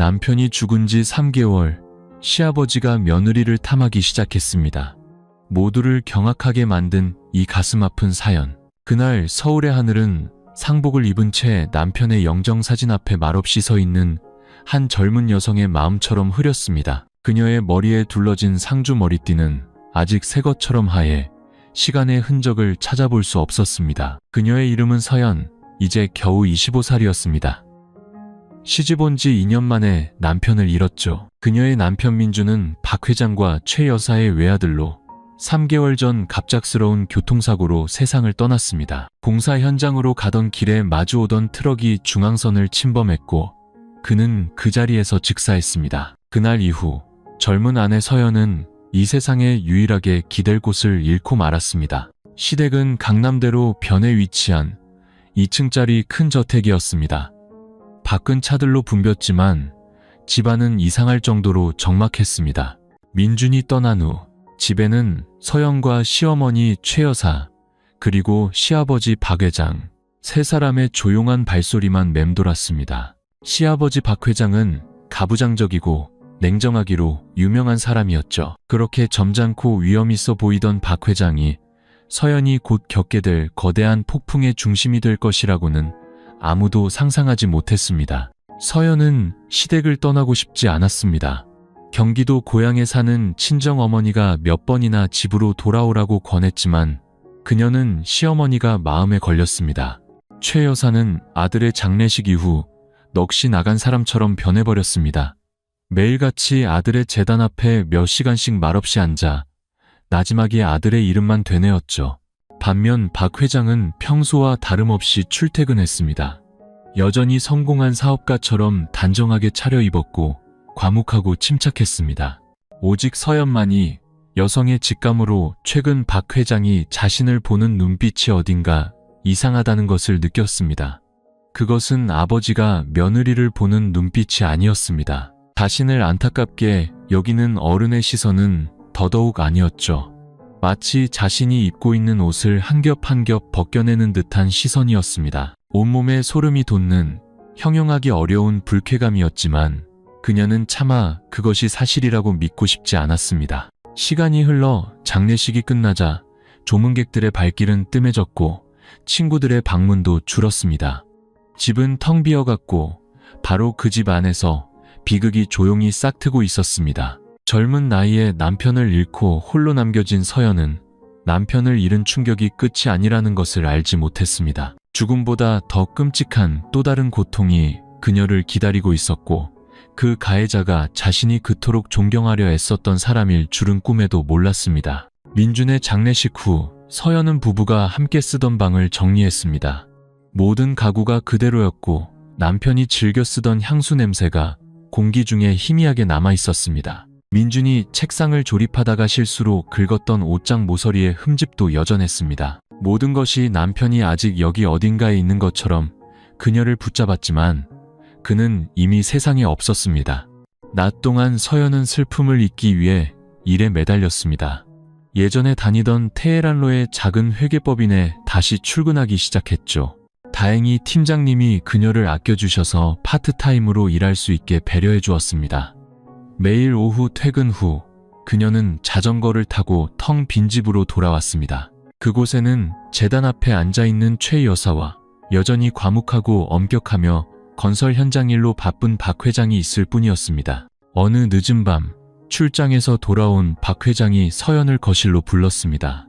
남편이 죽은 지 3개월, 시아버지가 며느리를 탐하기 시작했습니다. 모두를 경악하게 만든 이 가슴 아픈 사연. 그날 서울의 하늘은 상복을 입은 채 남편의 영정사진 앞에 말없이 서 있는 한 젊은 여성의 마음처럼 흐렸습니다. 그녀의 머리에 둘러진 상주 머리띠는 아직 새 것처럼 하얘 시간의 흔적을 찾아볼 수 없었습니다. 그녀의 이름은 서연, 이제 겨우 25살이었습니다. 시집 온 지 2년 만에 남편을 잃었죠. 그녀의 남편 민주는 박 회장과 최 여사의 외아들로 3개월 전 갑작스러운 교통사고로 세상을 떠났습니다. 공사 현장으로 가던 길에 마주오던 트럭이 중앙선을 침범했고 그는 그 자리에서 즉사했습니다. 그날 이후 젊은 아내 서연은 이 세상에 유일하게 기댈 곳을 잃고 말았습니다. 시댁은 강남대로 변에 위치한 2층짜리 큰 저택이었습니다. 밖은 차들로 붐볐지만 집안은 이상할 정도로 적막했습니다. 민준이 떠난 후 집에는 서연과 시어머니 최 여사, 그리고 시아버지 박 회장, 세 사람의 조용한 발소리만 맴돌았습니다. 시아버지 박 회장은 가부장적이고 냉정하기로 유명한 사람이었죠. 그렇게 점잖고 위험 있어 보이던 박 회장이 서연이 곧 겪게 될 거대한 폭풍의 중심이 될 것이라고는 아무도 상상하지 못했습니다. 서연은 시댁을 떠나고 싶지 않았습니다. 경기도 고양에 사는 친정어머니가 몇 번이나 집으로 돌아오라고 권했지만 그녀는 시어머니가 마음에 걸렸습니다. 최 여사는 아들의 장례식 이후 넋이 나간 사람처럼 변해버렸습니다. 매일같이 아들의 제단 앞에 몇 시간씩 말없이 앉아 나지막이 아들의 이름만 되뇌었죠. 반면 박 회장은 평소와 다름없이 출퇴근했습니다. 여전히 성공한 사업가처럼 단정하게 차려입었고 과묵하고 침착했습니다. 오직 서연만이 여성의 직감으로 최근 박 회장이 자신을 보는 눈빛이 어딘가 이상하다는 것을 느꼈습니다. 그것은 아버지가 며느리를 보는 눈빛이 아니었습니다. 자신을 안타깝게 여기는 어른의 시선은 더더욱 아니었죠. 마치 자신이 입고 있는 옷을 한 겹 한 겹 벗겨내는 듯한 시선이었습니다. 온몸에 소름이 돋는 형용하기 어려운 불쾌감이었지만 그녀는 차마 그것이 사실이라고 믿고 싶지 않았습니다. 시간이 흘러 장례식이 끝나자 조문객들의 발길은 뜸해졌고 친구들의 방문도 줄었습니다. 집은 텅 비어갔고 바로 그 집 안에서 비극이 조용히 싹트고 있었습니다. 젊은 나이에 남편을 잃고 홀로 남겨진 서연은 남편을 잃은 충격이 끝이 아니라는 것을 알지 못했습니다. 죽음보다 더 끔찍한 또 다른 고통이 그녀를 기다리고 있었고 그 가해자가 자신이 그토록 존경하려 애썼던 사람일 줄은 꿈에도 몰랐습니다. 민준의 장례식 후 서연은 부부가 함께 쓰던 방을 정리했습니다. 모든 가구가 그대로였고 남편이 즐겨 쓰던 향수 냄새가 공기 중에 희미하게 남아 있었습니다. 민준이 책상을 조립하다가 실수로 긁었던 옷장 모서리의 흠집도 여전했습니다. 모든 것이 남편이 아직 여기 어딘가에 있는 것처럼 그녀를 붙잡았지만 그는 이미 세상에 없었습니다. 낮 동안 서연은 슬픔을 잊기 위해 일에 매달렸습니다. 예전에 다니던 테헤란로의 작은 회계법인에 다시 출근하기 시작했죠. 다행히 팀장님이 그녀를 아껴주셔서 파트타임으로 일할 수 있게 배려해 주었습니다. 매일 오후 퇴근 후 그녀는 자전거를 타고 텅 빈 집으로 돌아왔습니다. 그곳에는 제단 앞에 앉아있는 최 여사와 여전히 과묵하고 엄격하며 건설 현장 일로 바쁜 박 회장이 있을 뿐이었습니다. 어느 늦은 밤 출장에서 돌아온 박 회장이 서연을 거실로 불렀습니다.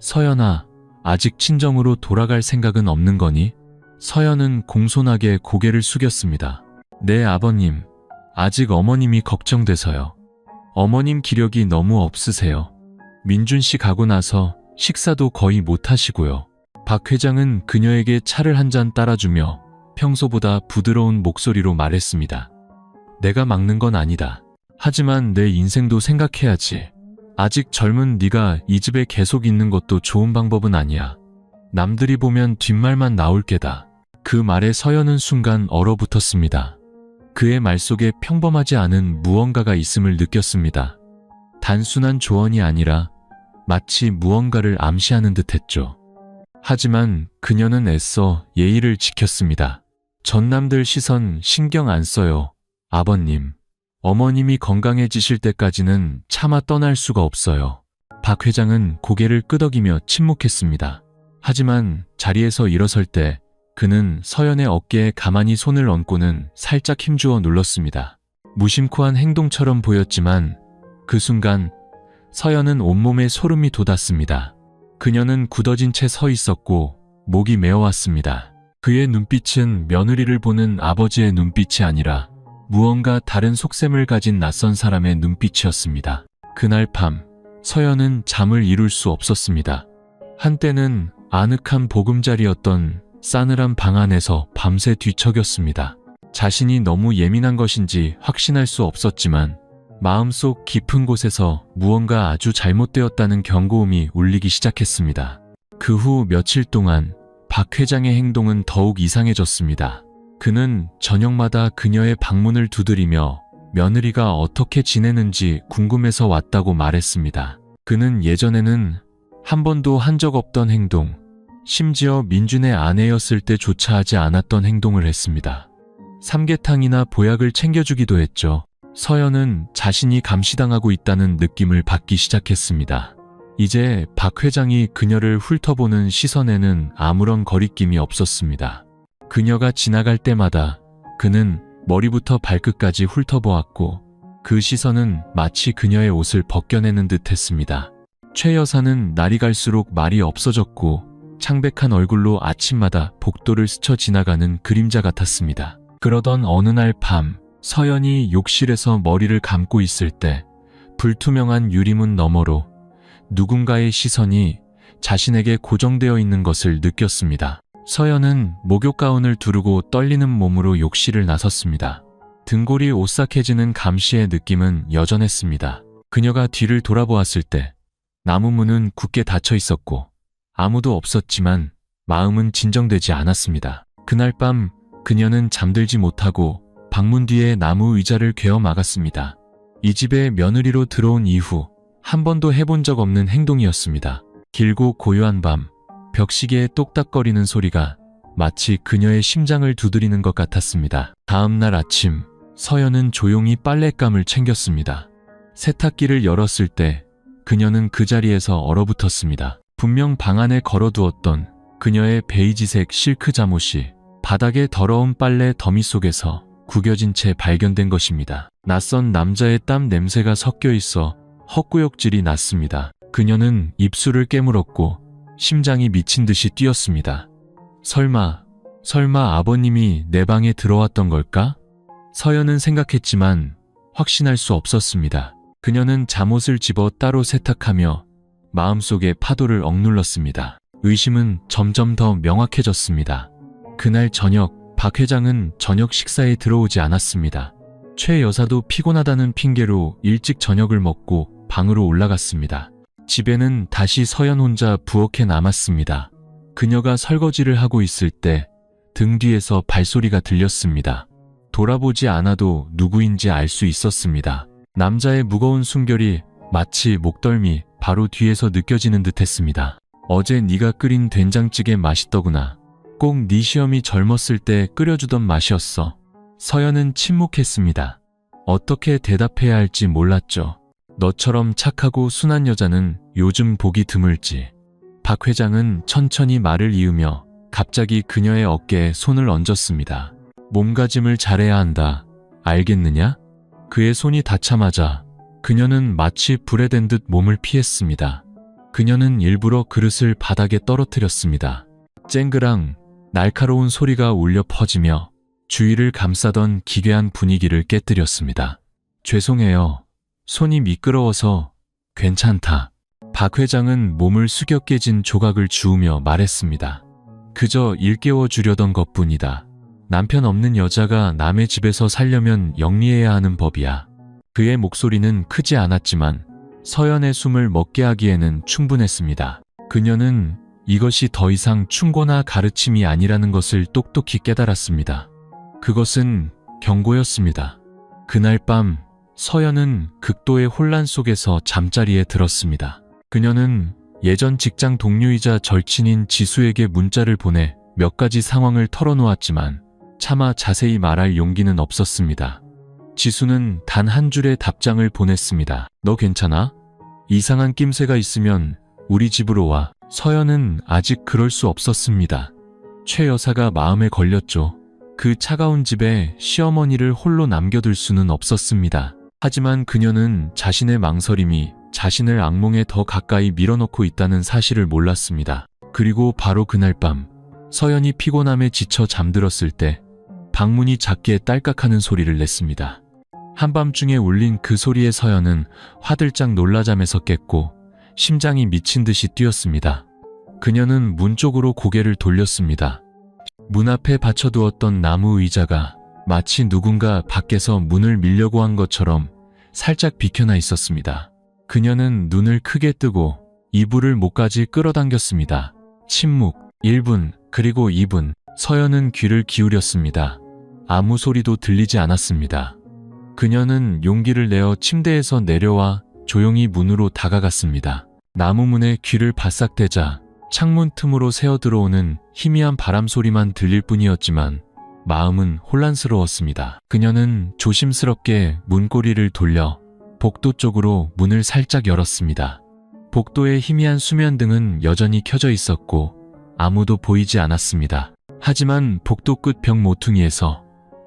서연아, 아직 친정으로 돌아갈 생각은 없는 거니? 서연은 공손하게 고개를 숙였습니다. 네, 아버님. 아직 어머님이 걱정돼서요. 어머님 기력이 너무 없으세요. 민준 씨 가고 나서 식사도 거의 못 하시고요. 박 회장은 그녀에게 차를 한 잔 따라주며 평소보다 부드러운 목소리로 말했습니다. 내가 막는 건 아니다. 하지만 내 인생도 생각해야지. 아직 젊은 네가 이 집에 계속 있는 것도 좋은 방법은 아니야. 남들이 보면 뒷말만 나올 게다. 그 말에 서연은 순간 얼어붙었습니다. 그의 말 속에 평범하지 않은 무언가가 있음을 느꼈습니다. 단순한 조언이 아니라 마치 무언가를 암시하는 듯했죠. 하지만 그녀는 애써 예의를 지켰습니다. 전남들 시선 신경 안 써요. 아버님, 어머님이 건강해지실 때까지는 차마 떠날 수가 없어요. 박 회장은 고개를 끄덕이며 침묵했습니다. 하지만 자리에서 일어설 때 그는 서연의 어깨에 가만히 손을 얹고는 살짝 힘주어 눌렀습니다. 무심코한 행동처럼 보였지만 그 순간 서연은 온몸에 소름이 돋았습니다. 그녀는 굳어진 채 서 있었고 목이 메어왔습니다. 그의 눈빛은 며느리를 보는 아버지의 눈빛이 아니라 무언가 다른 속셈을 가진 낯선 사람의 눈빛이었습니다. 그날 밤 서연은 잠을 이룰 수 없었습니다. 한때는 아늑한 보금자리였던 싸늘한 방 안에서 밤새 뒤척였습니다. 자신이 너무 예민한 것인지 확신할 수 없었지만 마음속 깊은 곳에서 무언가 아주 잘못되었다는 경고음이 울리기 시작했습니다. 그 후 며칠 동안 박 회장의 행동은 더욱 이상해졌습니다. 그는 저녁마다 그녀의 방문을 두드리며 며느리가 어떻게 지내는지 궁금해서 왔다고 말했습니다. 그는 예전에는 한 번도 한 적 없던 행동, 심지어 민준의 아내였을 때조차 하지 않았던 행동을 했습니다. 삼계탕이나 보약을 챙겨주기도 했죠. 서연은 자신이 감시당하고 있다는 느낌을 받기 시작했습니다. 이제 박 회장이 그녀를 훑어보는 시선에는 아무런 거리낌이 없었습니다. 그녀가 지나갈 때마다 그는 머리부터 발끝까지 훑어보았고 그 시선은 마치 그녀의 옷을 벗겨내는 듯 했습니다. 최 여사는 날이 갈수록 말이 없어졌고 창백한 얼굴로 아침마다 복도를 스쳐 지나가는 그림자 같았습니다. 그러던 어느 날 밤 서연이 욕실에서 머리를 감고 있을 때 불투명한 유리문 너머로 누군가의 시선이 자신에게 고정되어 있는 것을 느꼈습니다. 서연은 목욕 가운을 두르고 떨리는 몸으로 욕실을 나섰습니다. 등골이 오싹해지는 감시의 느낌은 여전했습니다. 그녀가 뒤를 돌아보았을 때 나무 문은 굳게 닫혀 있었고 아무도 없었지만 마음은 진정되지 않았습니다. 그날 밤 그녀는 잠들지 못하고 방문 뒤에 나무 의자를 괴어 막았습니다. 이 집에 며느리로 들어온 이후 한 번도 해본 적 없는 행동이었습니다. 길고 고요한 밤, 벽시계의 똑딱거리는 소리가 마치 그녀의 심장을 두드리는 것 같았습니다. 다음 날 아침, 서연은 조용히 빨랫감을 챙겼습니다. 세탁기를 열었을 때 그녀는 그 자리에서 얼어붙었습니다. 분명 방 안에 걸어두었던 그녀의 베이지색 실크 잠옷이 바닥에 더러운 빨래 더미 속에서 구겨진 채 발견된 것입니다. 낯선 남자의 땀 냄새가 섞여 있어 헛구역질이 났습니다. 그녀는 입술을 깨물었고 심장이 미친 듯이 뛰었습니다. 설마 아버님이 내 방에 들어왔던 걸까? 서연은 생각했지만 확신할 수 없었습니다. 그녀는 잠옷을 집어 따로 세탁하며 마음속에 파도를 억눌렀습니다. 의심은 점점 더 명확해졌습니다. 그날 저녁 박 회장은 저녁 식사에 들어오지 않았습니다. 최 여사도 피곤하다는 핑계로 일찍 저녁을 먹고 방으로 올라갔습니다. 집에는 다시 서연 혼자 부엌에 남았습니다. 그녀가 설거지를 하고 있을 때 등 뒤에서 발소리가 들렸습니다. 돌아보지 않아도 누구인지 알 수 있었습니다. 남자의 무거운 숨결이 마치 목덜미 바로 뒤에서 느껴지는 듯 했습니다. 어제 네가 끓인 된장찌개 맛있더구나. 꼭 네 시엄이 젊었을 때 끓여주던 맛이었어. 서연은 침묵했습니다. 어떻게 대답해야 할지 몰랐죠. 너처럼 착하고 순한 여자는 요즘 보기 드물지. 박 회장은 천천히 말을 이으며 갑자기 그녀의 어깨에 손을 얹었습니다. 몸가짐을 잘해야 한다. 알겠느냐? 그의 손이 닿자마자 그녀는 마치 불에 댄 듯 몸을 피했습니다. 그녀는 일부러 그릇을 바닥에 떨어뜨렸습니다. 쨍그랑 날카로운 소리가 울려 퍼지며 주위를 감싸던 기괴한 분위기를 깨뜨렸습니다. 죄송해요. 손이 미끄러워서. 괜찮다. 박 회장은 몸을 숙여 깨진 조각을 주우며 말했습니다. 그저 일깨워 주려던 것뿐이다. 남편 없는 여자가 남의 집에서 살려면 영리해야 하는 법이야. 그의 목소리는 크지 않았지만 서연의 숨을 먹게 하기에는 충분했습니다. 그녀는 이것이 더 이상 충고나 가르침이 아니라는 것을 똑똑히 깨달았습니다. 그것은 경고였습니다. 그날 밤 서연은 극도의 혼란 속에서 잠자리에 들었습니다. 그녀는 예전 직장 동료이자 절친인 지수에게 문자를 보내 몇 가지 상황을 털어놓았지만 차마 자세히 말할 용기는 없었습니다. 지수는 단 한 줄의 답장을 보냈습니다. 너 괜찮아? 이상한 낌새가 있으면 우리 집으로 와. 서연은 아직 그럴 수 없었습니다. 최 여사가 마음에 걸렸죠. 그 차가운 집에 시어머니를 홀로 남겨둘 수는 없었습니다. 하지만 그녀는 자신의 망설임이 자신을 악몽에 더 가까이 밀어넣고 있다는 사실을 몰랐습니다. 그리고 바로 그날 밤, 서연이 피곤함에 지쳐 잠들었을 때 방문이 작게 딸깍하는 소리를 냈습니다. 한밤중에 울린 그 소리에 서연은 화들짝 놀라 잠에서 깼고 심장이 미친 듯이 뛰었습니다. 그녀는 문 쪽으로 고개를 돌렸습니다. 문 앞에 받쳐두었던 나무 의자가 마치 누군가 밖에서 문을 밀려고 한 것처럼 살짝 비켜나 있었습니다. 그녀는 눈을 크게 뜨고 이불을 목까지 끌어당겼습니다. 침묵, 1분, 그리고 2분, 서연은 귀를 기울였습니다. 아무 소리도 들리지 않았습니다. 그녀는 용기를 내어 침대에서 내려와 조용히 문으로 다가갔습니다. 나무 문에 귀를 바싹 대자 창문 틈으로 새어 들어오는 희미한 바람 소리만 들릴 뿐이었지만 마음은 혼란스러웠습니다. 그녀는 조심스럽게 문고리를 돌려 복도 쪽으로 문을 살짝 열었습니다. 복도의 희미한 수면등은 여전히 켜져 있었고 아무도 보이지 않았습니다. 하지만 복도 끝 벽 모퉁이에서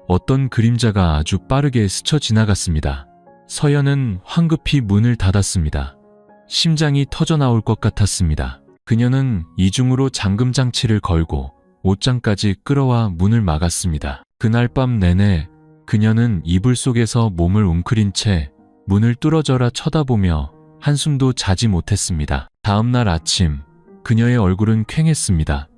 어떤 그림자가 아주 빠르게 스쳐 지나갔습니다. 서연은 황급히 문을 닫았습니다. 심장이 터져 나올 것 같았습니다. 그녀는 이중으로 잠금 장치를 걸고 옷장까지 끌어와 문을 막았습니다. 그날 밤 내내 그녀는 이불 속에서 몸을 웅크린 채 문을 뚫어져라 쳐다보며 한숨도 자지 못했습니다. 다음 날 아침, 그녀의 얼굴은 퀭했습니다.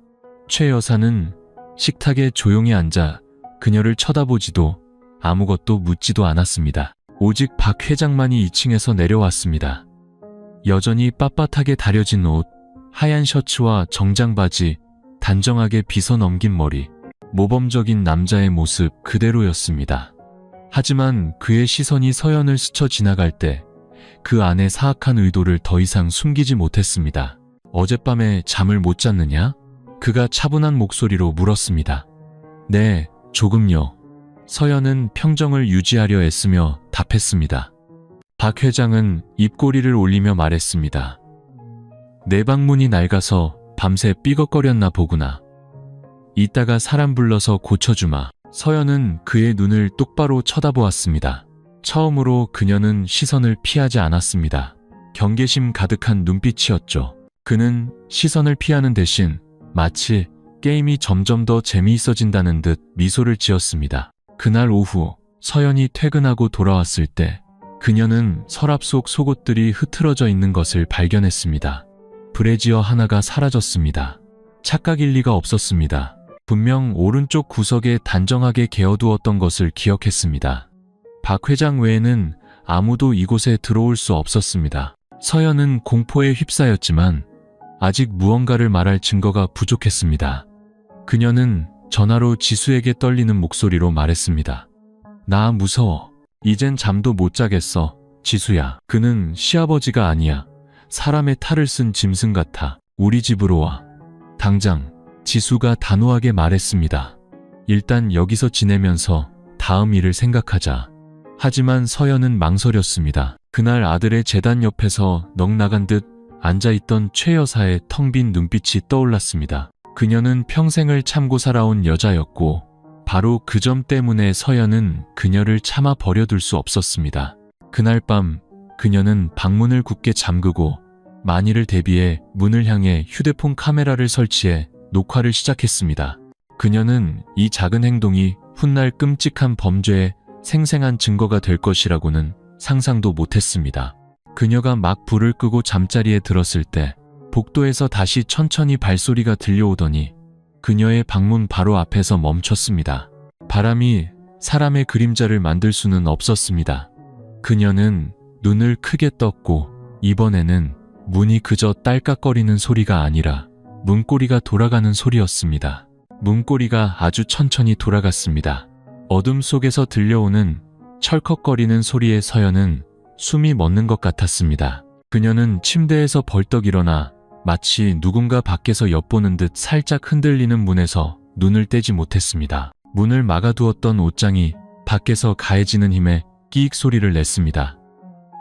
최 여사는 식탁에 조용히 앉아 그녀를 쳐다보지도 아무것도 묻지도 않았습니다. 오직 박 회장만이 2층에서 내려왔습니다. 여전히 빳빳하게 다려진 옷, 하얀 셔츠와 정장 바지, 단정하게 빗어 넘긴 머리, 모범적인 남자의 모습 그대로였습니다. 하지만 그의 시선이 서연을 스쳐 지나갈 때 그 안에 사악한 의도를 더 이상 숨기지 못했습니다. 어젯밤에 잠을 못 잤느냐? 그가 차분한 목소리로 물었습니다. 네, 조금요. 서연은 평정을 유지하려 애쓰며 답했습니다. 박 회장은 입꼬리를 올리며 말했습니다. 내 방문이 낡아서 밤새 삐걱거렸나 보구나. 이따가 사람 불러서 고쳐주마. 서연은 그의 눈을 똑바로 쳐다보았습니다. 처음으로 그녀는 시선을 피하지 않았습니다. 경계심 가득한 눈빛이었죠. 그는 시선을 피하는 대신 마치 게임이 점점 더 재미있어진다는 듯 미소를 지었습니다. 그날 오후 서연이 퇴근하고 돌아왔을 때 그녀는 서랍 속 속옷들이 흐트러져 있는 것을 발견했습니다. 브래지어 하나가 사라졌습니다. 착각일 리가 없었습니다. 분명 오른쪽 구석에 단정하게 개어두었던 것을 기억했습니다. 박 회장 외에는 아무도 이곳에 들어올 수 없었습니다. 서연은 공포에 휩싸였지만 아직 무언가를 말할 증거가 부족했습니다. 그녀는 전화로 지수에게 떨리는 목소리로 말했습니다. 나 무서워. 이젠 잠도 못 자겠어. 지수야. 그는 시아버지가 아니야. 사람의 탈을 쓴 짐승 같아. 우리 집으로 와. 당장. 지수가 단호하게 말했습니다. 일단 여기서 지내면서 다음 일을 생각하자. 하지만 서연은 망설였습니다. 그날 아들의 재단 옆에서 넋 나간 듯 앉아있던 최 여사의 텅 빈 눈빛이 떠올랐습니다. 그녀는 평생을 참고 살아온 여자였고 바로 그 점 때문에 서연은 그녀를 참아 버려둘 수 없었습니다. 그날 밤 그녀는 방문을 굳게 잠그고 만일을 대비해 문을 향해 휴대폰 카메라를 설치해 녹화를 시작했습니다. 그녀는 이 작은 행동이 훗날 끔찍한 범죄의 생생한 증거가 될 것이라고는 상상도 못했습니다. 그녀가 막 불을 끄고 잠자리에 들었을 때 복도에서 다시 천천히 발소리가 들려오더니 그녀의 방문 바로 앞에서 멈췄습니다. 바람이 사람의 그림자를 만들 수는 없었습니다. 그녀는 눈을 크게 떴고 이번에는 문이 그저 딸깍거리는 소리가 아니라 문고리가 돌아가는 소리였습니다. 문고리가 아주 천천히 돌아갔습니다. 어둠 속에서 들려오는 철컥거리는 소리에 서연은 숨이 멎는 것 같았습니다. 그녀는 침대에서 벌떡 일어나 마치 누군가 밖에서 엿보는 듯 살짝 흔들리는 문에서 눈을 떼지 못했습니다. 문을 막아두었던 옷장이 밖에서 가해지는 힘에 끼익 소리를 냈습니다.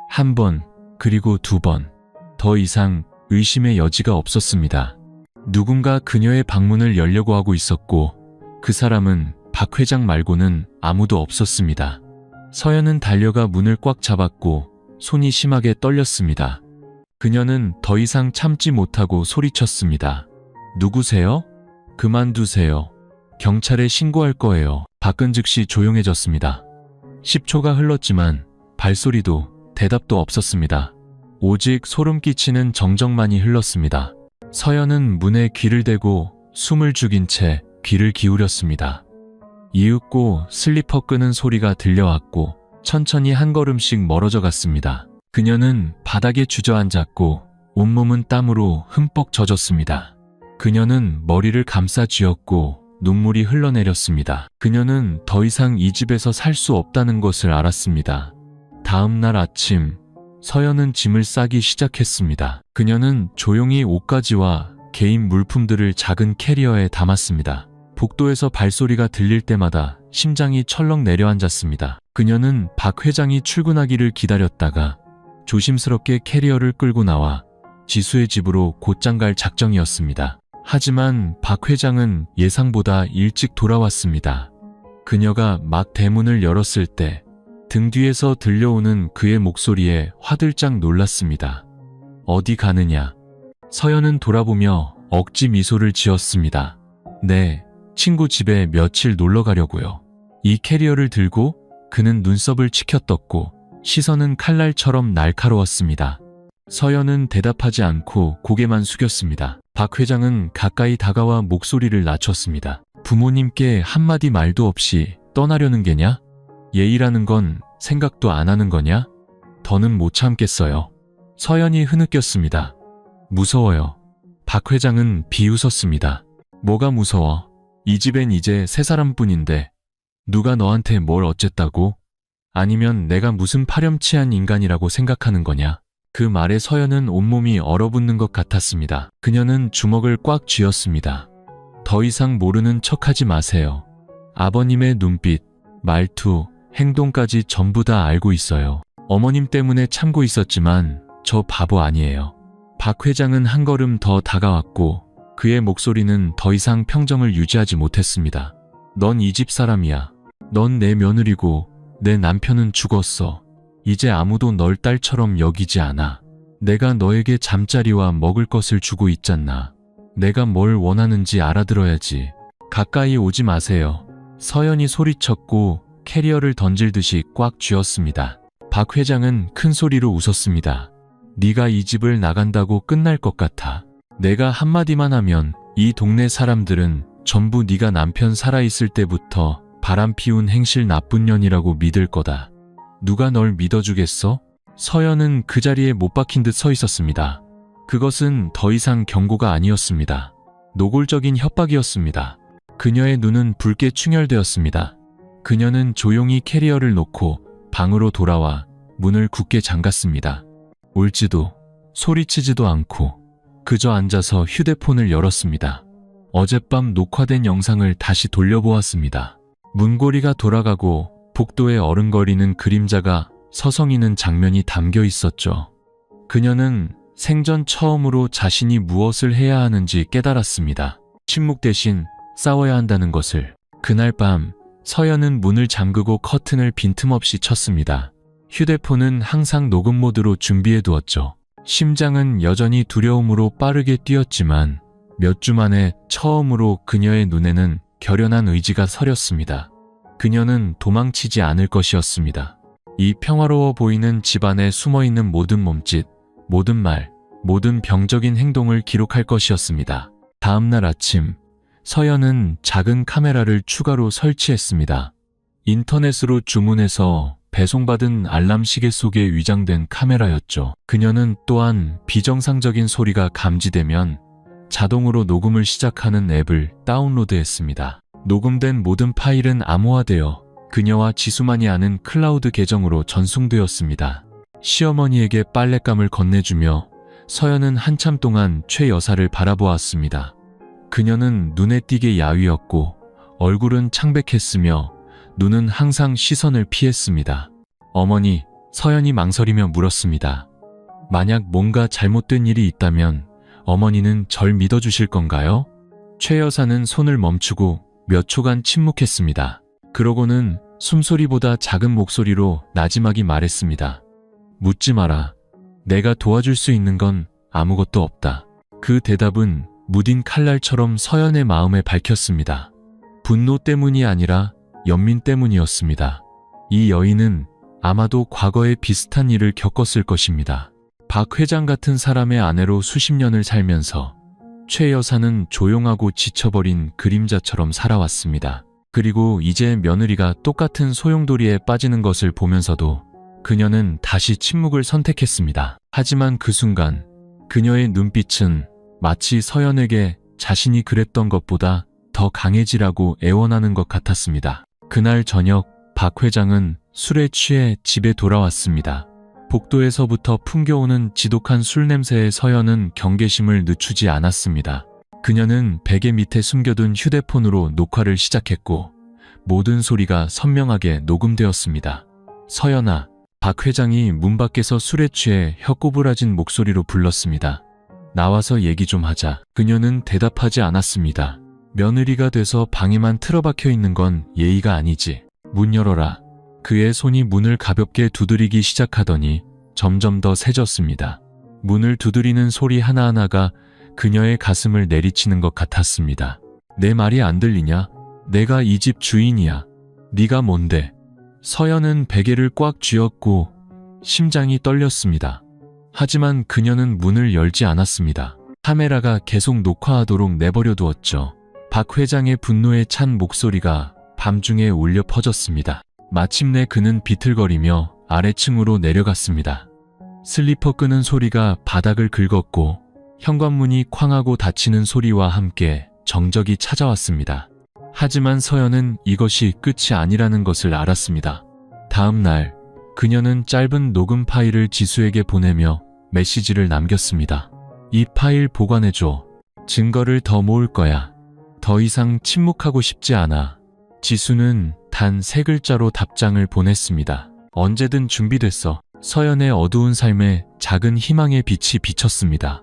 한 번, 그리고 두 번. 더 이상 의심의 여지가 없었습니다. 누군가 그녀의 방문을 열려고 하고 있었고 그 사람은 박 회장 말고는 아무도 없었습니다. 서연은 달려가 문을 꽉 잡았고 손이 심하게 떨렸습니다. 그녀는 더 이상 참지 못하고 소리쳤습니다. 누구세요? 그만두세요. 경찰에 신고할 거예요. 밖은 즉시 조용해졌습니다. 10초가 흘렀지만 발소리도 대답도 없었습니다. 오직 소름 끼치는 정적만이 흘렀습니다. 서연은 문에 귀를 대고 숨을 죽인 채 귀를 기울였습니다. 이윽고 슬리퍼 끄는 소리가 들려왔고 천천히 한 걸음씩 멀어져 갔습니다. 그녀는 바닥에 주저앉았고 온몸은 땀으로 흠뻑 젖었습니다. 그녀는 머리를 감싸 쥐었고 눈물이 흘러내렸습니다. 그녀는 더 이상 이 집에서 살 수 없다는 것을 알았습니다. 다음 날 아침, 서연은 짐을 싸기 시작했습니다. 그녀는 조용히 옷가지와 개인 물품들을 작은 캐리어에 담았습니다. 복도에서 발소리가 들릴 때마다 심장이 철렁 내려앉았습니다. 그녀는 박 회장이 출근하기를 기다렸다가 조심스럽게 캐리어를 끌고 나와 지수의 집으로 곧장 갈 작정이었습니다. 하지만 박 회장은 예상보다 일찍 돌아왔습니다. 그녀가 막 대문을 열었을 때 등 뒤에서 들려오는 그의 목소리에 화들짝 놀랐습니다. 어디 가느냐? 서연은 돌아보며 억지 미소를 지었습니다. 네, 친구 집에 며칠 놀러 가려고요. 이 캐리어를 들고 그는 눈썹을 치켜떴고 시선은 칼날처럼 날카로웠습니다. 서연은 대답하지 않고 고개만 숙였습니다. 박 회장은 가까이 다가와 목소리를 낮췄습니다. 부모님께 한마디 말도 없이 떠나려는 게냐? 예의라는 건 생각도 안 하는 거냐? 더는 못 참겠어요. 서연이 흐느꼈습니다. 무서워요. 박 회장은 비웃었습니다. 뭐가 무서워? 이 집엔 이제 세 사람뿐인데 누가 너한테 뭘 어쨌다고? 아니면 내가 무슨 파렴치한 인간이라고 생각하는 거냐? 그 말에 서연은 온몸이 얼어붙는 것 같았습니다. 그녀는 주먹을 꽉 쥐었습니다. 더 이상 모르는 척하지 마세요. 아버님의 눈빛, 말투, 행동까지 전부 다 알고 있어요. 어머님 때문에 참고 있었지만 저 바보 아니에요. 박 회장은 한 걸음 더 다가왔고 그의 목소리는 더 이상 평정을 유지하지 못했습니다. 넌 이 집 사람이야. 넌 내 며느리고 내 남편은 죽었어. 이제 아무도 널 딸처럼 여기지 않아. 내가 너에게 잠자리와 먹을 것을 주고 있잖아. 내가 뭘 원하는지 알아들어야지. 가까이 오지 마세요. 서연이 소리쳤고 캐리어를 던질 듯이 꽉 쥐었습니다. 박 회장은 큰 소리로 웃었습니다. 네가 이 집을 나간다고 끝날 것 같아. 내가 한마디만 하면 이 동네 사람들은 전부 네가 남편 살아있을 때부터 바람 피운 행실 나쁜 년이라고 믿을 거다. 누가 널 믿어주겠어? 서연은 그 자리에 못 박힌 듯 서 있었습니다. 그것은 더 이상 경고가 아니었습니다. 노골적인 협박이었습니다. 그녀의 눈은 붉게 충혈되었습니다. 그녀는 조용히 캐리어를 놓고 방으로 돌아와 문을 굳게 잠갔습니다. 울지도 소리치지도 않고 그저 앉아서 휴대폰을 열었습니다. 어젯밤 녹화된 영상을 다시 돌려보았습니다. 문고리가 돌아가고 복도에 어른거리는 그림자가 서성이는 장면이 담겨 있었죠. 그녀는 생전 처음으로 자신이 무엇을 해야 하는지 깨달았습니다. 침묵 대신 싸워야 한다는 것을. 그날 밤 서연은 문을 잠그고 커튼을 빈틈없이 쳤습니다. 휴대폰은 항상 녹음 모드로 준비해 두었죠. 심장은 여전히 두려움으로 빠르게 뛰었지만 몇 주 만에 처음으로 그녀의 눈에는 결연한 의지가 서렸습니다. 그녀는 도망치지 않을 것이었습니다. 이 평화로워 보이는 집안에 숨어있는 모든 몸짓, 모든 말, 모든 병적인 행동을 기록할 것이었습니다. 다음 날 아침, 서연은 작은 카메라를 추가로 설치했습니다. 인터넷으로 주문해서 배송받은 알람 시계 속에 위장된 카메라였죠. 그녀는 또한 비정상적인 소리가 감지되면 자동으로 녹음을 시작하는 앱을 다운로드했습니다. 녹음된 모든 파일은 암호화되어 그녀와 지수만이 아는 클라우드 계정으로 전송되었습니다. 시어머니에게 빨랫감을 건네주며 서연은 한참 동안 최 여사를 바라보았습니다. 그녀는 눈에 띄게 야위었고 얼굴은 창백했으며 눈은 항상 시선을 피했습니다. 어머니, 서연이 망설이며 물었습니다. 만약 뭔가 잘못된 일이 있다면 어머니는 절 믿어주실 건가요? 최 여사는 손을 멈추고 몇 초간 침묵했습니다. 그러고는 숨소리보다 작은 목소리로 나지막이 말했습니다. 묻지 마라. 내가 도와줄 수 있는 건 아무것도 없다. 그 대답은 무딘 칼날처럼 서연의 마음에 밝혔습니다. 분노 때문이 아니라 연민 때문이었습니다. 이 여인은 아마도 과거에 비슷한 일을 겪었을 것입니다. 박 회장 같은 사람의 아내로 수십 년을 살면서 최 여사는 조용하고 지쳐버린 그림자처럼 살아왔습니다. 그리고 이제 며느리가 똑같은 소용돌이에 빠지는 것을 보면서도 그녀는 다시 침묵을 선택했습니다. 하지만 그 순간 그녀의 눈빛은 마치 서연에게 자신이 그랬던 것보다 더 강해지라고 애원하는 것 같았습니다. 그날 저녁 박 회장은 술에 취해 집에 돌아왔습니다. 복도에서부터 풍겨오는 지독한 술 냄새에 서연은 경계심을 늦추지 않았습니다. 그녀는 베개 밑에 숨겨둔 휴대폰으로 녹화를 시작했고 모든 소리가 선명하게 녹음되었습니다. 서연아, 박 회장이 문 밖에서 술에 취해 혀꼬부라진 목소리로 불렀습니다. 나와서 얘기 좀 하자. 그녀는 대답하지 않았습니다. 며느리가 돼서 방에만 틀어박혀 있는 건 예의가 아니지. 문 열어라. 그의 손이 문을 가볍게 두드리기 시작하더니 점점 더 세졌습니다. 문을 두드리는 소리 하나하나가 그녀의 가슴을 내리치는 것 같았습니다. 내 말이 안 들리냐? 내가 이 집 주인이야. 네가 뭔데? 서연은 베개를 꽉 쥐었고 심장이 떨렸습니다. 하지만 그녀는 문을 열지 않았습니다. 카메라가 계속 녹화하도록 내버려 두었죠. 박 회장의 분노에 찬 목소리가 밤중에 울려 퍼졌습니다. 마침내 그는 비틀거리며 아래층으로 내려갔습니다. 슬리퍼 끄는 소리가 바닥을 긁었고 현관문이 쾅하고 닫히는 소리와 함께 정적이 찾아왔습니다. 하지만 서연은 이것이 끝이 아니라는 것을 알았습니다. 다음 날 그녀는 짧은 녹음 파일을 지수에게 보내며 메시지를 남겼습니다. 이 파일 보관해줘. 증거를 더 모을 거야. 더 이상 침묵하고 싶지 않아. 지수는 단 3글자로 답장을 보냈습니다. 언제든 준비됐어. 서연의 어두운 삶에 작은 희망의 빛이 비쳤습니다.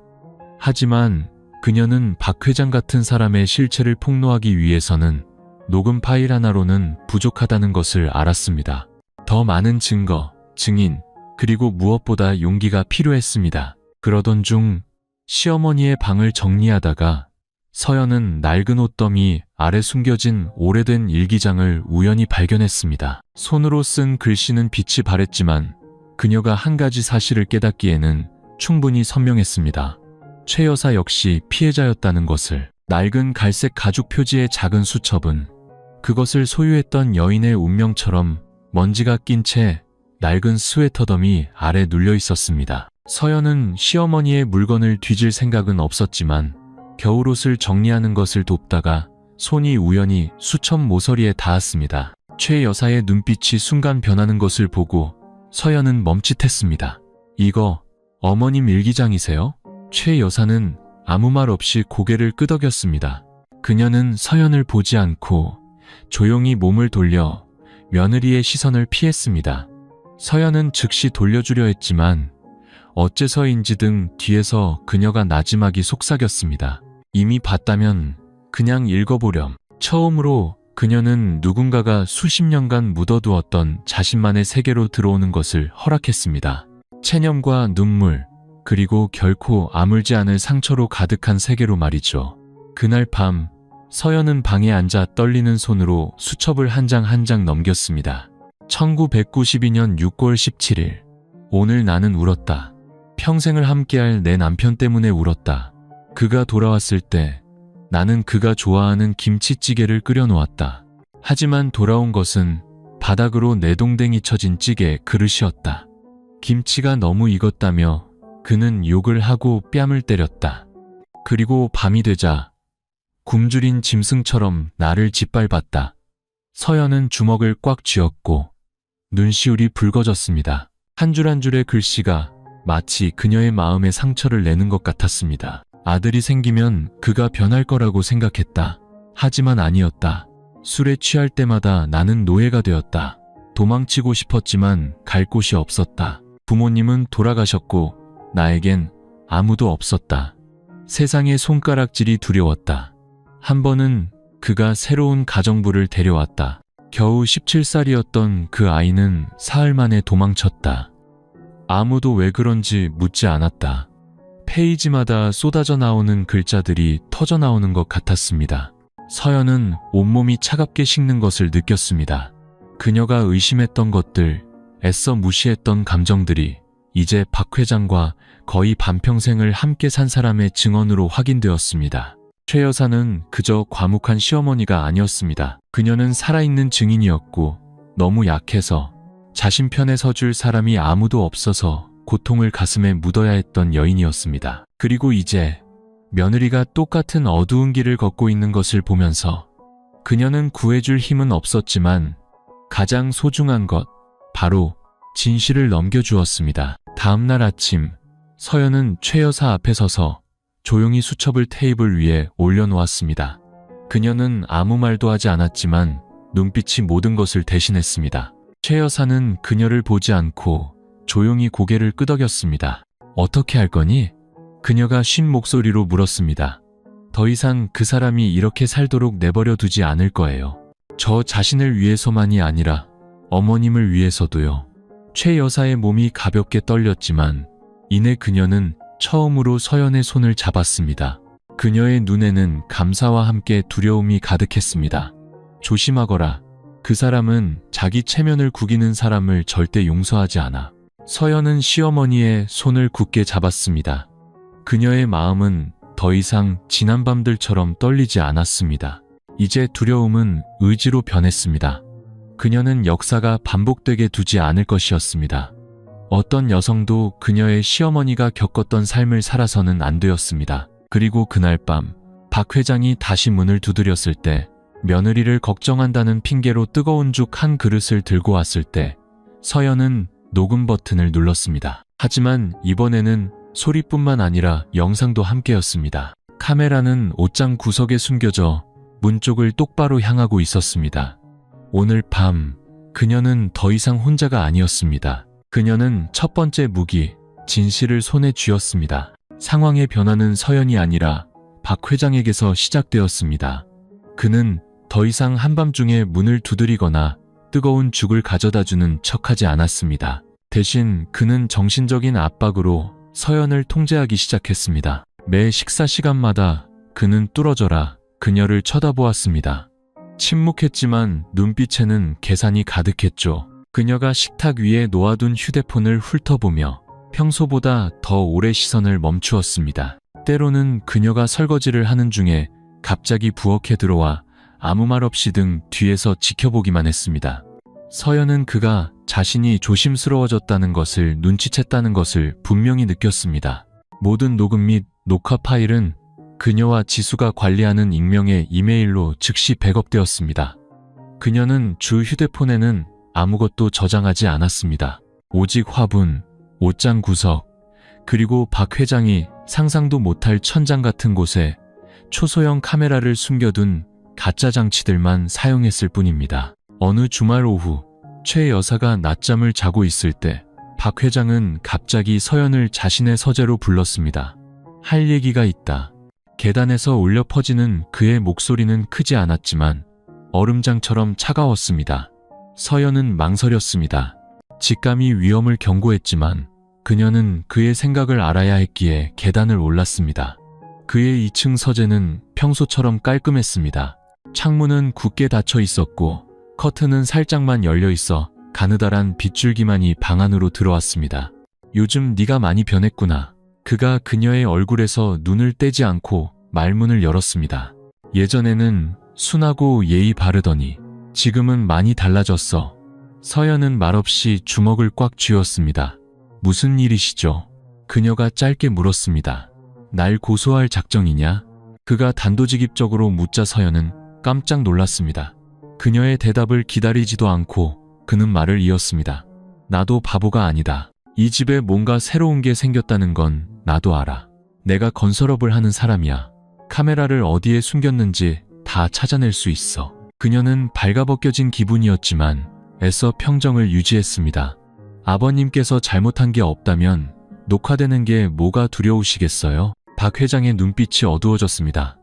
하지만 그녀는 박 회장 같은 사람의 실체를 폭로하기 위해서는 녹음 파일 하나로는 부족하다는 것을 알았습니다. 더 많은 증거, 증인, 그리고 무엇보다 용기가 필요했습니다. 그러던 중 시어머니의 방을 정리하다가 서연은 낡은 옷더미 아래 숨겨진 오래된 일기장을 우연히 발견했습니다. 손으로 쓴 글씨는 빛이 바랬지만 그녀가 한 가지 사실을 깨닫기에는 충분히 선명했습니다. 최 여사 역시 피해자였다는 것을. 낡은 갈색 가죽 표지의 작은 수첩은 그것을 소유했던 여인의 운명처럼 먼지가 낀 채 낡은 스웨터 더미 아래 눌려 있었습니다. 서연은 시어머니의 물건을 뒤질 생각은 없었지만 겨울옷을 정리하는 것을 돕다가 손이 우연히 수첩 모서리에 닿았습니다. 최 여사의 눈빛이 순간 변하는 것을 보고 서연은 멈칫했습니다. 이거 어머님 일기장이세요? 최 여사는 아무 말 없이 고개를 끄덕였습니다. 그녀는 서연을 보지 않고 조용히 몸을 돌려 며느리의 시선을 피했습니다. 서연은 즉시 돌려주려 했지만 어째서인지 등 뒤에서 그녀가 나지막이 속삭였습니다. 이미 봤다면 그냥 읽어보렴. 처음으로 그녀는 누군가가 수십 년간 묻어두었던 자신만의 세계로 들어오는 것을 허락했습니다. 체념과 눈물, 그리고 결코 아물지 않을 상처로 가득한 세계로 말이죠. 그날 밤 서연은 방에 앉아 떨리는 손으로 수첩을 한 장 한 장 넘겼습니다. 1992년 6월 17일. 오늘 나는 울었다. 평생을 함께할 내 남편 때문에 울었다. 그가 돌아왔을 때 나는 그가 좋아하는 김치찌개를 끓여놓았다. 하지만 돌아온 것은 바닥으로 내동댕이 쳐진 찌개 그릇이었다. 김치가 너무 익었다며 그는 욕을 하고 뺨을 때렸다. 그리고 밤이 되자 굶주린 짐승처럼 나를 짓밟았다. 서연은 주먹을 꽉 쥐었고 눈시울이 붉어졌습니다. 한 줄 한 줄의 글씨가 마치 그녀의 마음에 상처를 내는 것 같았습니다. 아들이 생기면 그가 변할 거라고 생각했다. 하지만 아니었다. 술에 취할 때마다 나는 노예가 되었다. 도망치고 싶었지만 갈 곳이 없었다. 부모님은 돌아가셨고 나에겐 아무도 없었다. 세상의 손가락질이 두려웠다. 한 번은 그가 새로운 가정부를 데려왔다. 겨우 17살이었던 그 아이는 사흘 만에 도망쳤다. 아무도 왜 그런지 묻지 않았다. 페이지마다 쏟아져 나오는 글자들이 터져 나오는 것 같았습니다. 서연은 온몸이 차갑게 식는 것을 느꼈습니다. 그녀가 의심했던 것들, 애써 무시했던 감정들이 이제 박 회장과 거의 반평생을 함께 산 사람의 증언으로 확인되었습니다. 최 여사는 그저 과묵한 시어머니가 아니었습니다. 그녀는 살아있는 증인이었고 너무 약해서 자신 편에 서줄 사람이 아무도 없어서 고통을 가슴에 묻어야 했던 여인이었습니다. 그리고 이제 며느리가 똑같은 어두운 길을 걷고 있는 것을 보면서 그녀는 구해줄 힘은 없었지만 가장 소중한 것, 바로 진실을 넘겨주었습니다. 다음날 아침, 서연은 최 여사 앞에 서서 조용히 수첩을 테이블 위에 올려놓았습니다. 그녀는 아무 말도 하지 않았지만 눈빛이 모든 것을 대신했습니다. 최 여사는 그녀를 보지 않고 조용히 고개를 끄덕였습니다. 어떻게 할 거니? 그녀가 쉰 목소리로 물었습니다. 더 이상 그 사람이 이렇게 살도록 내버려 두지 않을 거예요. 저 자신을 위해서만이 아니라 어머님을 위해서도요. 최 여사의 몸이 가볍게 떨렸지만 이내 그녀는 처음으로 서연의 손을 잡았습니다. 그녀의 눈에는 감사와 함께 두려움이 가득했습니다. 조심하거라. 그 사람은 자기 체면을 구기는 사람을 절대 용서하지 않아. 서연은 시어머니의 손을 굳게 잡았습니다. 그녀의 마음은 더 이상 지난 밤들처럼 떨리지 않았습니다. 이제 두려움은 의지로 변했습니다. 그녀는 역사가 반복되게 두지 않을 것이었습니다. 어떤 여성도 그녀의 시어머니가 겪었던 삶을 살아서는 안 되었습니다. 그리고 그날 밤, 박 회장이 다시 문을 두드렸을 때, 며느리를 걱정한다는 핑계로 뜨거운 죽 한 그릇을 들고 왔을 때, 서연은 녹음 버튼을 눌렀습니다. 하지만 이번에는 소리뿐만 아니라 영상도 함께였습니다. 카메라는 옷장 구석에 숨겨져 문 쪽을 똑바로 향하고 있었습니다. 오늘 밤, 그녀는 더 이상 혼자가 아니었습니다. 그녀는 첫 번째 무기, 진실을 손에 쥐었습니다. 상황의 변화는 서연이 아니라 박 회장에게서 시작되었습니다. 그는 더 이상 한밤중에 문을 두드리거나 뜨거운 죽을 가져다주는 척하지 않았습니다. 대신 그는 정신적인 압박으로 서연을 통제하기 시작했습니다. 매 식사 시간마다 그는 뚫어져라 그녀를 쳐다보았습니다. 침묵했지만 눈빛에는 계산이 가득했죠. 그녀가 식탁 위에 놓아둔 휴대폰을 훑어보며 평소보다 더 오래 시선을 멈추었습니다. 때로는 그녀가 설거지를 하는 중에 갑자기 부엌에 들어와 아무 말 없이 등 뒤에서 지켜보기만 했습니다. 서연은 그가 자신이 조심스러워졌다는 것을 눈치챘다는 것을 분명히 느꼈습니다. 모든 녹음 및 녹화 파일은 그녀와 지수가 관리하는 익명의 이메일로 즉시 백업되었습니다. 그녀는 주 휴대폰에는 아무것도 저장하지 않았습니다. 오직 화분, 옷장 구석, 그리고 박 회장이 상상도 못할 천장 같은 곳에 초소형 카메라를 숨겨둔 가짜 장치들만 사용했을 뿐입니다. 어느 주말 오후, 최 여사가 낮잠을 자고 있을 때 박 회장은 갑자기 서연을 자신의 서재로 불렀습니다. 할 얘기가 있다. 계단에서 울려 퍼지는 그의 목소리는 크지 않았지만 얼음장처럼 차가웠습니다. 서연은 망설였습니다. 직감이 위험을 경고했지만 그녀는 그의 생각을 알아야 했기에 계단을 올랐습니다. 그의 2층 서재는 평소처럼 깔끔했습니다. 창문은 굳게 닫혀 있었고 커튼은 살짝만 열려 있어 가느다란 빗줄기만이 방 안으로 들어왔습니다. 요즘 네가 많이 변했구나. 그가 그녀의 얼굴에서 눈을 떼지 않고 말문을 열었습니다. 예전에는 순하고 예의 바르더니 지금은 많이 달라졌어. 서연은 말없이 주먹을 꽉 쥐었습니다. 무슨 일이시죠? 그녀가 짧게 물었습니다. 날 고소할 작정이냐? 그가 단도직입적으로 묻자 서연은 깜짝 놀랐습니다. 그녀의 대답을 기다리지도 않고 그는 말을 이었습니다. 나도 바보가 아니다. 이 집에 뭔가 새로운 게 생겼다는 건 나도 알아. 내가 건설업을 하는 사람이야. 카메라를 어디에 숨겼는지 다 찾아낼 수 있어. 그녀는 발가벗겨진 기분이었지만 애써 평정을 유지했습니다. 아버님께서 잘못한 게 없다면 녹화되는 게 뭐가 두려우시겠어요? 박 회장의 눈빛이 어두워졌습니다.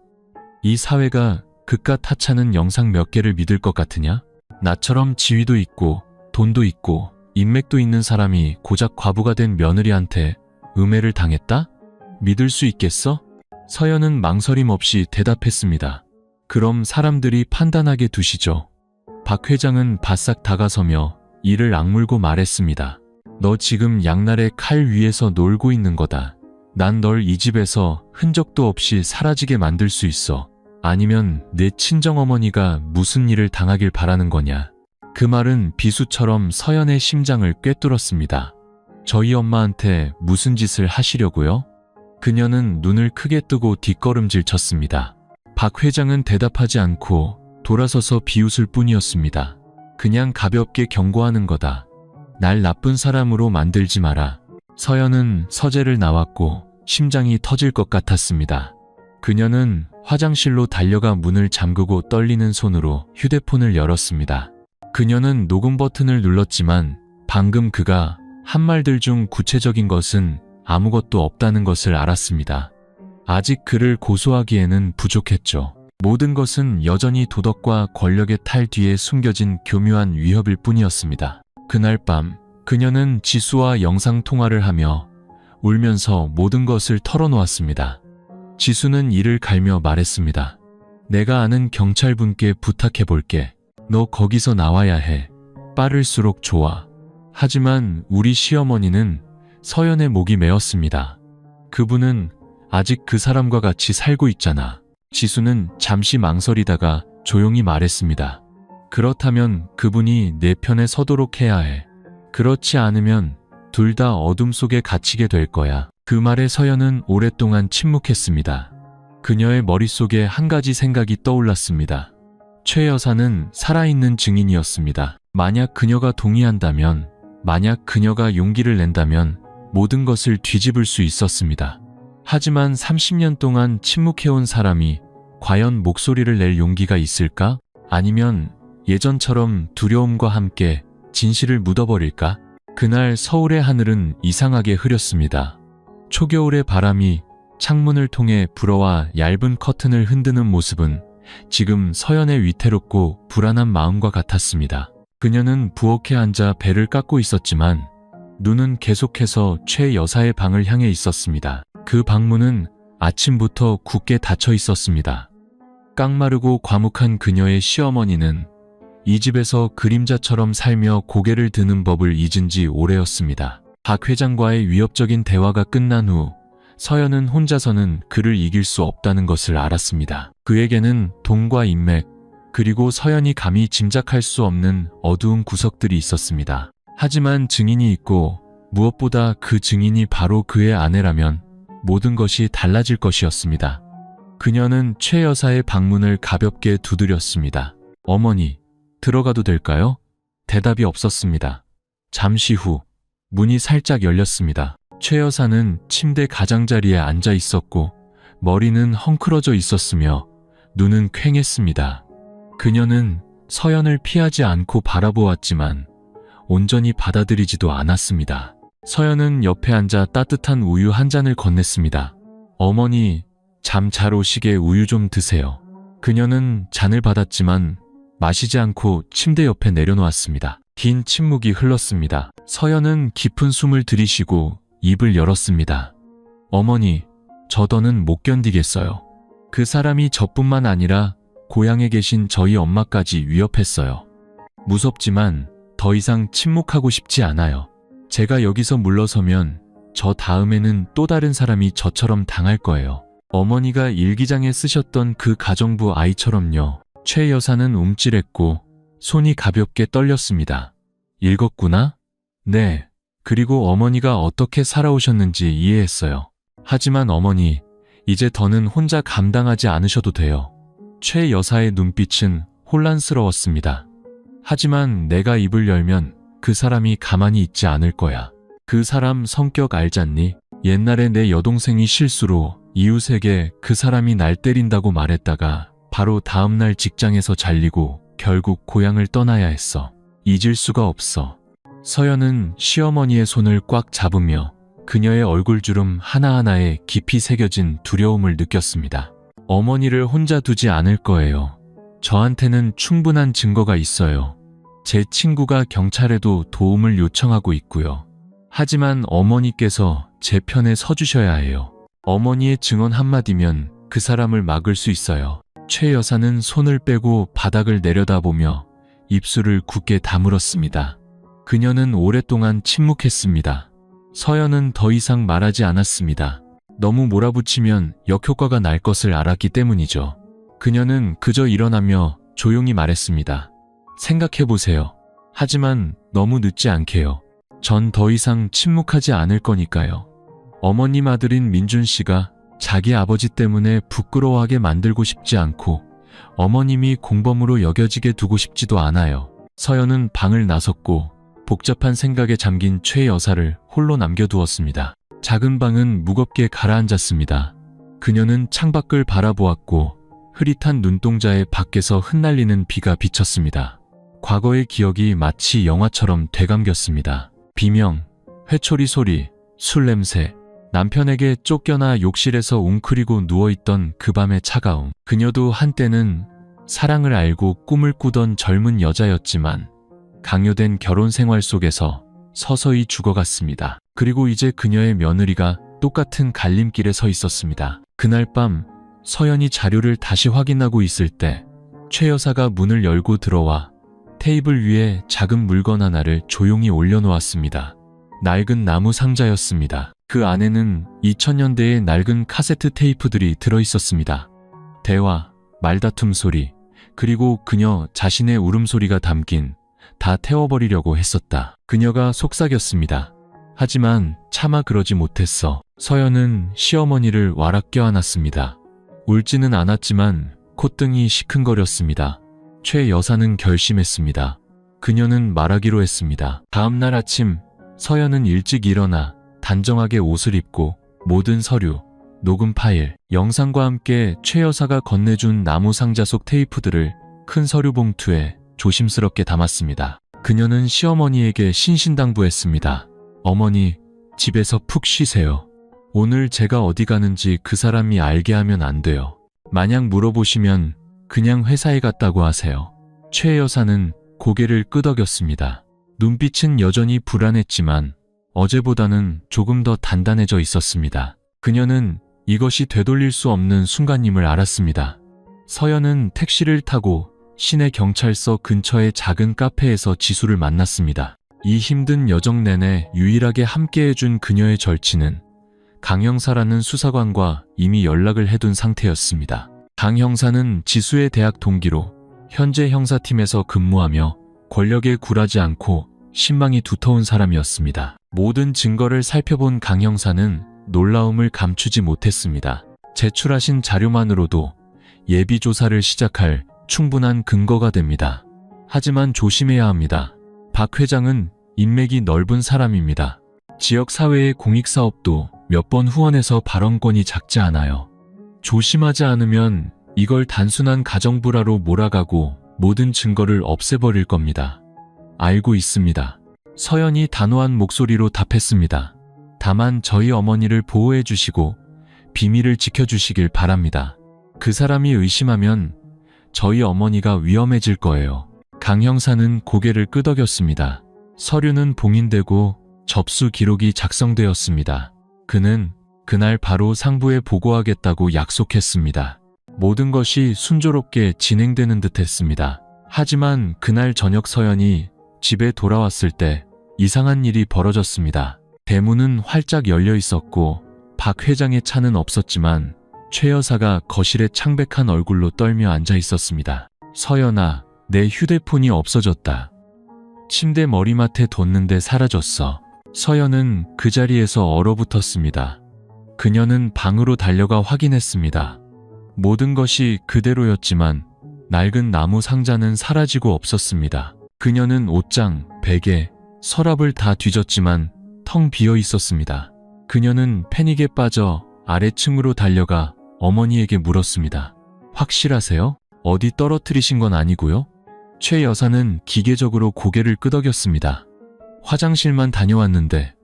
이 사회가 그깟 하찮은 영상 몇 개를 믿을 것 같으냐? 나처럼 지위도 있고 돈도 있고 인맥도 있는 사람이 고작 과부가 된 며느리한테 음해를 당했다? 믿을 수 있겠어? 서연은 망설임 없이 대답했습니다. 그럼 사람들이 판단하게 두시죠. 박 회장은 바싹 다가서며 이를 악물고 말했습니다. 너 지금 양날의 칼 위에서 놀고 있는 거다. 난 널 이 집에서 흔적도 없이 사라지게 만들 수 있어. 아니면 내 친정어머니가 무슨 일을 당하길 바라는 거냐. 그 말은 비수처럼 서연의 심장을 꿰뚫었습니다. 저희 엄마한테 무슨 짓을 하시려고요? 그녀는 눈을 크게 뜨고 뒷걸음질 쳤습니다. 박 회장은 대답하지 않고 돌아서서 비웃을 뿐이었습니다. 그냥 가볍게 경고하는 거다. 날 나쁜 사람으로 만들지 마라. 서연은 서재를 나왔고 심장이 터질 것 같았습니다. 그녀는 화장실로 달려가 문을 잠그고 떨리는 손으로 휴대폰을 열었습니다. 그녀는 녹음 버튼을 눌렀지만 방금 그가 한 말들 중 구체적인 것은 아무것도 없다는 것을 알았습니다. 아직 그를 고소하기에는 부족했죠. 모든 것은 여전히 도덕과 권력의 탈 뒤에 숨겨진 교묘한 위협일 뿐이었습니다. 그날 밤 그녀는 지수와 영상통화를 하며 울면서 모든 것을 털어놓았습니다. 지수는 이를 갈며 말했습니다. 내가 아는 경찰분께 부탁해볼게. 너 거기서 나와야 해. 빠를수록 좋아. 하지만 우리 시어머니는 서연의 목이 메었습니다. 그분은 아직 그 사람과 같이 살고 있잖아. 지수는 잠시 망설이다가 조용히 말했습니다. 그렇다면 그분이 내 편에 서도록 해야 해. 그렇지 않으면 둘 다 어둠 속에 갇히게 될 거야. 그 말에 서연은 오랫동안 침묵했습니다. 그녀의 머릿속에 한 가지 생각이 떠올랐습니다. 최 여사는 살아있는 증인이었습니다. 만약 그녀가 동의한다면, 만약 그녀가 용기를 낸다면 모든 것을 뒤집을 수 있었습니다. 하지만 30년 동안 침묵해온 사람이 과연 목소리를 낼 용기가 있을까? 아니면 예전처럼 두려움과 함께 진실을 묻어버릴까? 그날 서울의 하늘은 이상하게 흐렸습니다. 초겨울의 바람이 창문을 통해 불어와 얇은 커튼을 흔드는 모습은 지금 서연의 위태롭고 불안한 마음과 같았습니다. 그녀는 부엌에 앉아 배를 깎고 있었지만 눈은 계속해서 최 여사의 방을 향해 있었습니다. 그 방문은 아침부터 굳게 닫혀 있었습니다. 깡마르고 과묵한 그녀의 시어머니는 이 집에서 그림자처럼 살며 고개를 드는 법을 잊은 지 오래였습니다. 박 회장과의 위협적인 대화가 끝난 후 서연은 혼자서는 그를 이길 수 없다는 것을 알았습니다. 그에게는 돈과 인맥, 그리고 서연이 감히 짐작할 수 없는 어두운 구석들이 있었습니다. 하지만 증인이 있고 무엇보다 그 증인이 바로 그의 아내라면 모든 것이 달라질 것이었습니다. 그녀는 최 여사의 방문을 가볍게 두드렸습니다. 어머니, 들어가도 될까요? 대답이 없었습니다. 잠시 후 문이 살짝 열렸습니다. 최 여사는 침대 가장자리에 앉아 있었고 머리는 헝클어져 있었으며 눈은 퀭했습니다. 그녀는 서연을 피하지 않고 바라보았지만 온전히 받아들이지도 않았습니다. 서연은 옆에 앉아 따뜻한 우유 한 잔을 건넸습니다. 어머니, 잠 잘 오시게 우유 좀 드세요. 그녀는 잔을 받았지만 마시지 않고 침대 옆에 내려놓았습니다. 긴 침묵이 흘렀습니다. 서연은 깊은 숨을 들이쉬고 입을 열었습니다. 어머니, 저 더는 못 견디겠어요. 그 사람이 저뿐만 아니라 고향에 계신 저희 엄마까지 위협했어요. 무섭지만 더 이상 침묵하고 싶지 않아요. 제가 여기서 물러서면 저 다음에는 또 다른 사람이 저처럼 당할 거예요. 어머니가 일기장에 쓰셨던 그 가정부 아이처럼요. 최 여사는 움찔했고 손이 가볍게 떨렸습니다. 읽었구나? 네. 그리고 어머니가 어떻게 살아오셨는지 이해했어요. 하지만 어머니, 이제 더는 혼자 감당하지 않으셔도 돼요. 최 여사의 눈빛은 혼란스러웠습니다. 하지만 내가 입을 열면 그 사람이 가만히 있지 않을 거야. 그 사람 성격 알잖니? 옛날에 내 여동생이 실수로 이웃에게 그 사람이 날 때린다고 말했다가 바로 다음날 직장에서 잘리고 결국 고향을 떠나야 했어. 잊을 수가 없어. 서연은 시어머니의 손을 꽉 잡으며 그녀의 얼굴주름 하나하나에 깊이 새겨진 두려움을 느꼈습니다. 어머니를 혼자 두지 않을 거예요. 저한테는 충분한 증거가 있어요. 제 친구가 경찰에도 도움을 요청하고 있고요. 하지만 어머니께서 제 편에 서주셔야 해요. 어머니의 증언 한마디면 그 사람을 막을 수 있어요. 최 여사는 손을 빼고 바닥을 내려다보며 입술을 굳게 다물었습니다. 그녀는 오랫동안 침묵했습니다. 서연은 더 이상 말하지 않았습니다. 너무 몰아붙이면 역효과가 날 것을 알았기 때문이죠. 그녀는 그저 일어나며 조용히 말했습니다. 생각해보세요. 하지만 너무 늦지 않게요. 전 더 이상 침묵하지 않을 거니까요. 어머님 아들인 민준 씨가 자기 아버지 때문에 부끄러워하게 만들고 싶지 않고 어머님이 공범으로 여겨지게 두고 싶지도 않아요. 서연은 방을 나섰고 복잡한 생각에 잠긴 최 여사를 홀로 남겨두었습니다. 작은 방은 무겁게 가라앉았습니다. 그녀는 창밖을 바라보았고 흐릿한 눈동자에 밖에서 흩날리는 비가 비쳤습니다. 과거의 기억이 마치 영화처럼 되감겼습니다. 비명, 회초리 소리, 술 냄새, 남편에게 쫓겨나 욕실에서 웅크리고 누워있던 그 밤의 차가움. 그녀도 한때는 사랑을 알고 꿈을 꾸던 젊은 여자였지만 강요된 결혼 생활 속에서 서서히 죽어갔습니다. 그리고 이제 그녀의 며느리가 똑같은 갈림길에 서 있었습니다. 그날 밤 서연이 자료를 다시 확인하고 있을 때 최 여사가 문을 열고 들어와 테이블 위에 작은 물건 하나를 조용히 올려놓았습니다. 낡은 나무 상자였습니다. 그 안에는 2000년대의 낡은 카세트 테이프들이 들어있었습니다. 대화, 말다툼 소리, 그리고 그녀 자신의 울음소리가 담긴 다 태워버리려고 했었다. 그녀가 속삭였습니다. 하지만 차마 그러지 못했어. 서연은 시어머니를 와락 껴안았습니다. 울지는 않았지만 콧등이 시큰거렸습니다. 최 여사는 결심했습니다. 그녀는 말하기로 했습니다. 다음 날 아침 서연은 일찍 일어나 단정하게 옷을 입고 모든 서류, 녹음 파일, 영상과 함께 최 여사가 건네준 나무 상자 속 테이프들을 큰 서류 봉투에 조심스럽게 담았습니다. 그녀는 시어머니에게 신신당부했습니다. 어머니, 집에서 푹 쉬세요. 오늘 제가 어디 가는지 그 사람이 알게 하면 안 돼요. 만약 물어보시면 그냥 회사에 갔다고 하세요. 최 여사는 고개를 끄덕였습니다. 눈빛은 여전히 불안했지만 어제보다는 조금 더 단단해져 있었습니다. 그녀는 이것이 되돌릴 수 없는 순간임을 알았습니다. 서연은 택시를 타고 시내 경찰서 근처의 작은 카페에서 지수를 만났습니다. 이 힘든 여정 내내 유일하게 함께해준 그녀의 절친은 강 형사라는 수사관과 이미 연락을 해둔 상태였습니다. 강 형사는 지수의 대학 동기로 현재 형사팀에서 근무하며 권력에 굴하지 않고 신망이 두터운 사람이었습니다. 모든 증거를 살펴본 강 형사는 놀라움을 감추지 못했습니다. 제출하신 자료만으로도 예비 조사를 시작할 충분한 근거가 됩니다. 하지만 조심해야 합니다. 박 회장은 인맥이 넓은 사람입니다. 지역사회의 공익사업도 몇 번 후원해서 발언권이 작지 않아요. 조심하지 않으면 이걸 단순한 가정불화로 몰아가고 모든 증거를 없애버릴 겁니다. 알고 있습니다. 서연이 단호한 목소리로 답했습니다. 다만 저희 어머니를 보호해 주시고 비밀을 지켜주시길 바랍니다. 그 사람이 의심하면 저희 어머니가 위험해질 거예요. 강 형사는 고개를 끄덕였습니다. 서류는 봉인되고 접수 기록이 작성되었습니다. 그는 그날 바로 상부에 보고하겠다고 약속했습니다. 모든 것이 순조롭게 진행되는 듯 했습니다. 하지만 그날 저녁 서연이 집에 돌아왔을 때 이상한 일이 벌어졌습니다. 대문은 활짝 열려 있었고 박 회장의 차는 없었지만 최 여사가 거실에 창백한 얼굴로 떨며 앉아 있었습니다. 서연아, 내 휴대폰이 없어졌다. 침대 머리맡에 뒀는데 사라졌어. 서연은 그 자리에서 얼어붙었습니다. 그녀는 방으로 달려가 확인했습니다. 모든 것이 그대로였지만 낡은 나무 상자는 사라지고 없었습니다. 그녀는 옷장, 베개, 서랍을 다 뒤졌지만 텅 비어 있었습니다. 그녀는 패닉에 빠져 아래층으로 달려가 어머니에게 물었습니다. 확실하세요? 어디 떨어뜨리신 건 아니고요? 최 여사는 기계적으로 고개를 끄덕였습니다. 화장실만 다녀왔는데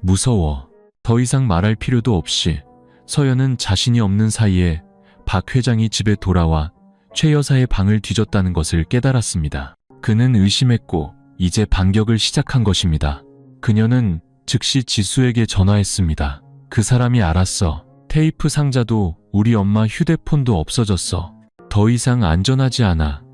무서워. 더 이상 말할 필요도 없이 서연은 자신이 없는 사이에 박 회장이 집에 돌아와 최 여사의 방을 뒤졌다는 것을 깨달았습니다. 그는 의심했고 이제 반격을 시작한 것입니다. 그녀는 즉시 지수에게 전화했습니다. 그 사람이 알았어. 테이프 상자도 우리 엄마 휴대폰도 없어졌어. 더 이상 안전하지 않아.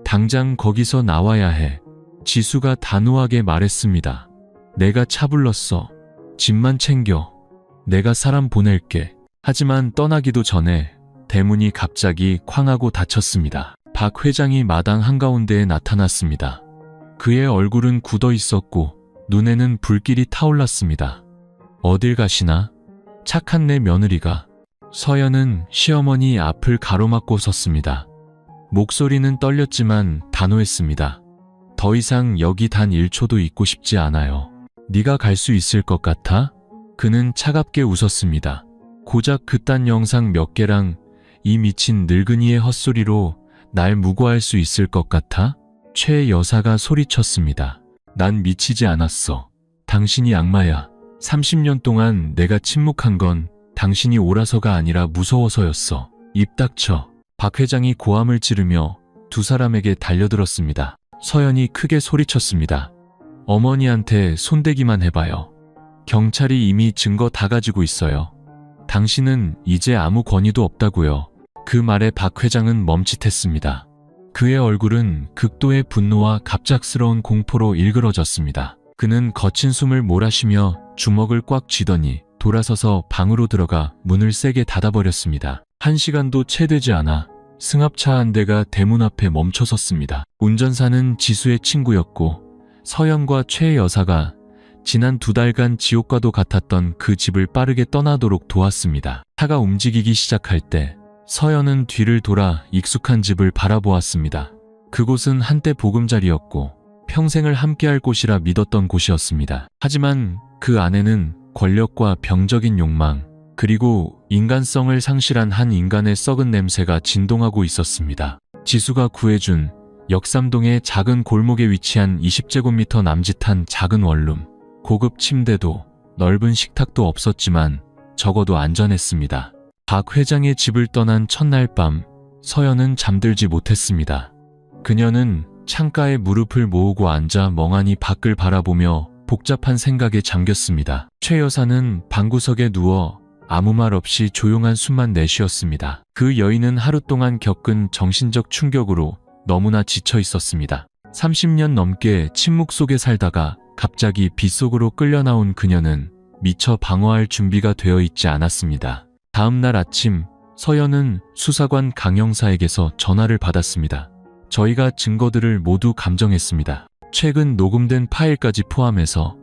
당장 거기서 나와야 해. 지수가 단호하게 말했습니다. 내가 차 불렀어. 집만 챙겨. 내가 사람 보낼게. 하지만 떠나기도 전에 대문이 갑자기 쾅 하고 닫혔습니다. 박 회장이 마당 한가운데에 나타났습니다. 그의 얼굴은 굳어 있었고 눈에는 불길이 타올랐습니다. 어딜 가시나? 착한 내 며느리가. 서연은 시어머니 앞을 가로막고 섰습니다. 목소리는 떨렸지만 단호했습니다. 더 이상 여기 단 1초도 있고 싶지 않아요. 네가 갈 수 있을 것 같아? 그는 차갑게 웃었습니다. 고작 그딴 영상 몇 개랑 이 미친 늙은이의 헛소리로 날 무고할 수 있을 것 같아? 최 여사가 소리쳤습니다. 난 미치지 않았어. 당신이 악마야. 30년 동안 내가 침묵한 건 당신이 옳아서가 아니라 무서워서였어. 입 닥쳐. 박 회장이 고함을 지르며 두 사람에게 달려들었습니다. 서연이 크게 소리쳤습니다. 어머니한테 손대기만 해봐요. 경찰이 이미 증거 다 가지고 있어요. 당신은 이제 아무 권위도 없다고요. 그 말에 박 회장은 멈칫했습니다. 그의 얼굴은 극도의 분노와 갑작스러운 공포로 일그러졌습니다. 그는 거친 숨을 몰아쉬며 주먹을 꽉 쥐더니 돌아서서 방으로 들어가 문을 세게 닫아버렸습니다. 1시간도 채 되지 않아 승합차 한 대가 대문 앞에 멈춰섰습니다. 운전사는 지수의 친구였고 서연과 최 여사가 지난 2달간 지옥과도 같았던 그 집을 빠르게 떠나도록 도왔습니다. 차가 움직이기 시작할 때 서연은 뒤를 돌아 익숙한 집을 바라보았습니다. 그곳은 한때 보금자리였고 평생을 함께할 곳이라 믿었던 곳이었습니다. 하지만 그 안에는 권력과 병적인 욕망, 그리고 인간성을 상실한 한 인간의 썩은 냄새가 진동하고 있었습니다. 지수가 구해준 역삼동의 작은 골목에 위치한 20제곱미터 남짓한 작은 원룸, 고급 침대도 넓은 식탁도 없었지만 적어도 안전했습니다. 박 회장의 집을 떠난 첫날 밤, 서연은 잠들지 못했습니다. 그녀는 창가에 무릎을 모으고 앉아 멍하니 밖을 바라보며 복잡한 생각에 잠겼습니다. 최 여사는 방구석에 누워 아무 말 없이 조용한 숨만 내쉬었습니다. 그 여인은 하루 동안 겪은 정신적 충격으로 너무나 지쳐 있었습니다. 30년 넘게 침묵 속에 살다가 갑자기 빗속으로 끌려 나온 그녀는 미처 방어할 준비가 되어 있지 않았습니다. 다음 날 아침, 서연은 수사관 강 형사에게서 전화를 받았습니다. 저희가 증거들을 모두 감정했습니다. 최근 녹음된 파일까지 포함해서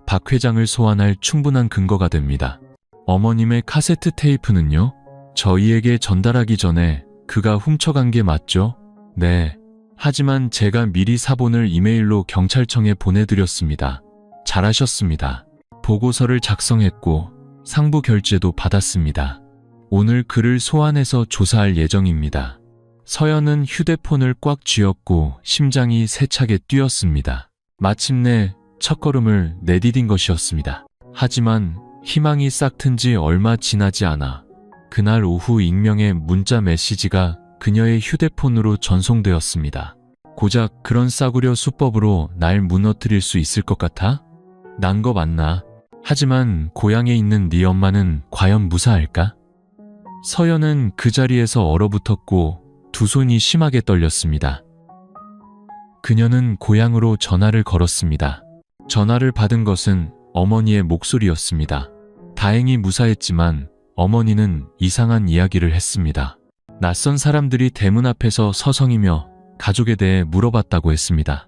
박 회장을 소환할 충분한 근거가 됩니다. 어머님의 카세트 테이프는요? 저희에게 전달하기 전에 그가 훔쳐간 게 맞죠? 네. 하지만 제가 미리 사본을 이메일로 경찰청에 보내드렸습니다. 잘하셨습니다. 보고서를 작성했고 상부 결재도 받았습니다. 오늘 그를 소환해서 조사할 예정입니다. 서연은 휴대폰을 꽉 쥐었고 심장이 세차게 뛰었습니다. 마침내 첫걸음을 내디딘 것이었습니다. 하지만 희망이 싹튼 지 얼마 지나지 않아 그날 오후 익명의 문자 메시지가 그녀의 휴대폰으로 전송되었습니다. 고작 그런 싸구려 수법으로 날 무너뜨릴 수 있을 것 같아? 난 거 맞나? 하지만 고향에 있는 네 엄마는 과연 무사할까? 서연은 그 자리에서 얼어붙었고 두 손이 심하게 떨렸습니다. 그녀는 고향으로 전화를 걸었습니다. 전화를 받은 것은 어머니의 목소리였습니다. 다행히 무사했지만 어머니는 이상한 이야기를 했습니다. 낯선 사람들이 대문 앞에서 서성이며 가족에 대해 물어봤다고 했습니다.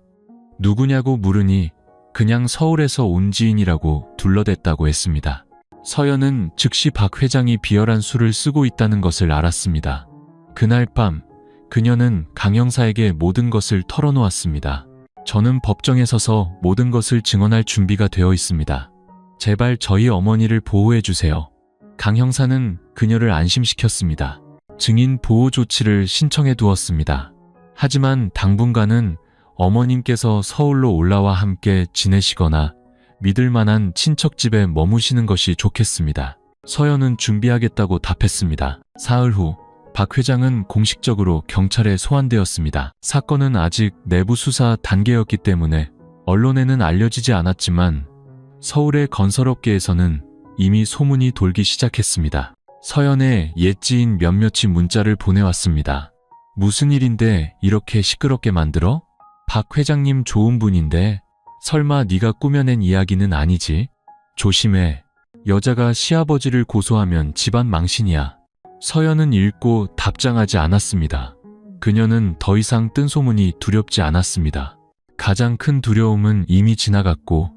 누구냐고 물으니 그냥 서울에서 온 지인이라고 둘러댔다고 했습니다. 서연은 즉시 박 회장이 비열한 수를 쓰고 있다는 것을 알았습니다. 그날 밤 그녀는 강 형사에게 모든 것을 털어놓았습니다. 저는 법정에 서서 모든 것을 증언할 준비가 되어 있습니다. 제발 저희 어머니를 보호해 주세요. 강 형사는 그녀를 안심시켰습니다. 증인 보호 조치를 신청해 두었습니다. 하지만 당분간은 어머님께서 서울로 올라와 함께 지내시거나 믿을 만한 친척 집에 머무시는 것이 좋겠습니다. 서연은 준비하겠다고 답했습니다. 사흘 후 박 회장은 공식적으로 경찰에 소환되었습니다. 사건은 아직 내부 수사 단계였기 때문에 언론에는 알려지지 않았지만 서울의 건설업계에서는 이미 소문이 돌기 시작했습니다. 서연의 옛 지인 몇몇이 문자를 보내왔습니다. 무슨 일인데 이렇게 시끄럽게 만들어? 박 회장님 좋은 분인데 설마 네가 꾸며낸 이야기는 아니지? 조심해. 여자가 시아버지를 고소하면 집안 망신이야. 서연은 읽고 답장하지 않았습니다. 그녀는 더 이상 뜬 소문이 두렵지 않았습니다. 가장 큰 두려움은 이미 지나갔고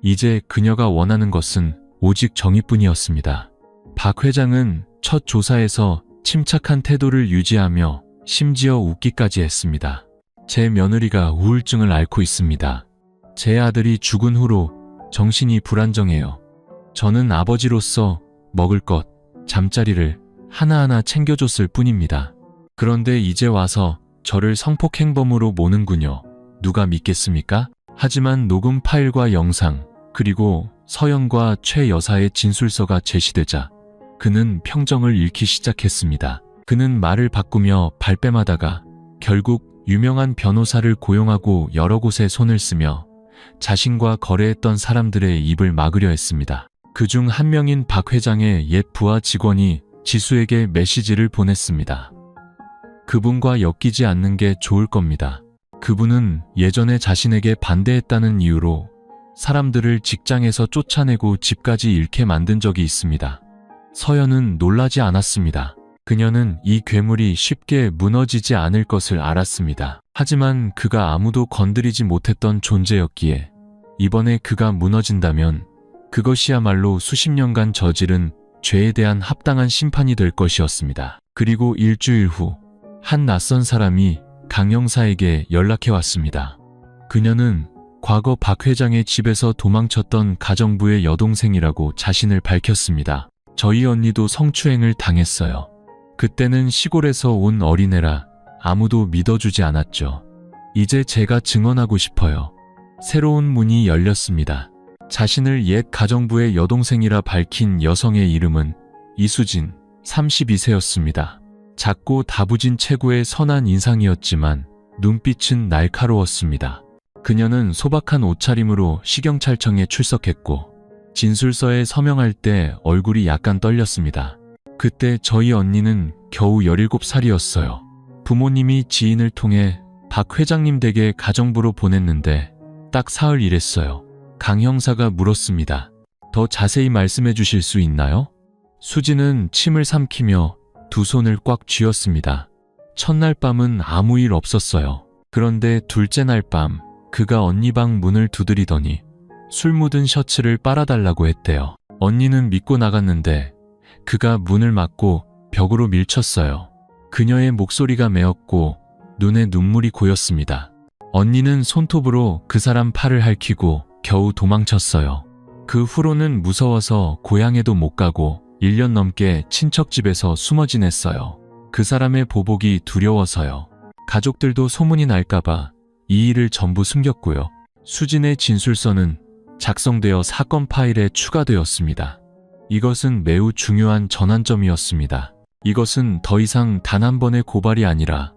이제 그녀가 원하는 것은 오직 정의뿐이었습니다. 박 회장은 첫 조사에서 침착한 태도를 유지하며 심지어 웃기까지 했습니다. 제 며느리가 우울증을 앓고 있습니다. 제 아들이 죽은 후로 정신이 불안정해요. 저는 아버지로서 먹을 것, 잠자리를 하나하나 챙겨줬을 뿐입니다. 그런데 이제 와서 저를 성폭행범으로 모는군요. 누가 믿겠습니까? 하지만 녹음 파일과 영상, 그리고 서연과 최 여사의 진술서가 제시되자 그는 평정을 잃기 시작했습니다. 그는 말을 바꾸며 발뺌하다가 결국 유명한 변호사를 고용하고 여러 곳에 손을 쓰며 자신과 거래했던 사람들의 입을 막으려 했습니다. 그중 한 명인 박 회장의 옛 부하 직원이 지수에게 메시지를 보냈습니다. 그분과 엮이지 않는 게 좋을 겁니다. 그분은 예전에 자신에게 반대했다는 이유로 사람들을 직장에서 쫓아내고 집까지 잃게 만든 적이 있습니다. 서연은 놀라지 않았습니다. 그녀는 이 괴물이 쉽게 무너지지 않을 것을 알았습니다. 하지만 그가 아무도 건드리지 못했던 존재였기에 이번에 그가 무너진다면 그것이야말로 수십 년간 저지른 죄에 대한 합당한 심판이 될 것이었습니다. 그리고 일주일 후 한 낯선 사람이 강 형사에게 연락해 왔습니다. 그녀는 과거 박 회장의 집에서 도망쳤던 가정부의 여동생이라고 자신을 밝혔습니다. 저희 언니도 성추행을 당했어요. 그때는 시골에서 온 어린애라 아무도 믿어주지 않았죠. 이제 제가 증언하고 싶어요. 새로운 문이 열렸습니다. 자신을 옛 가정부의 여동생이라 밝힌 여성의 이름은 이수진, 32세였습니다. 작고 다부진 체구의 선한 인상이었지만 눈빛은 날카로웠습니다. 그녀는 소박한 옷차림으로 식경찰청에 출석했고 진술서에 서명할 때 얼굴이 약간 떨렸습니다. 그때 저희 언니는 겨우 17살이었어요. 부모님이 지인을 통해 박 회장님 댁에 가정부로 보냈는데 딱 사흘 일했어요. 강 형사가 물었습니다. 더 자세히 말씀해 주실 수 있나요? 수진은 침을 삼키며 두 손을 꽉 쥐었습니다. 첫날 밤은 아무 일 없었어요. 그런데 둘째 날 밤 그가 언니 방 문을 두드리더니 술 묻은 셔츠를 빨아달라고 했대요. 언니는 믿고 나갔는데 그가 문을 막고 벽으로 밀쳤어요. 그녀의 목소리가 메었고 눈에 눈물이 고였습니다. 언니는 손톱으로 그 사람 팔을 핥히고 겨우 도망쳤어요. 그 후로는 무서워서 고향에도 못 가고 1년 넘게 친척 집에서 숨어 지냈어요. 그 사람의 보복이 두려워서요. 가족들도 소문이 날까봐 이 일을 전부 숨겼고요. 수진의 진술서는 작성되어 사건 파일에 추가되었습니다. 이것은 매우 중요한 전환점이었습니다. 이것은 더 이상 단 한 번의 고발이 아니라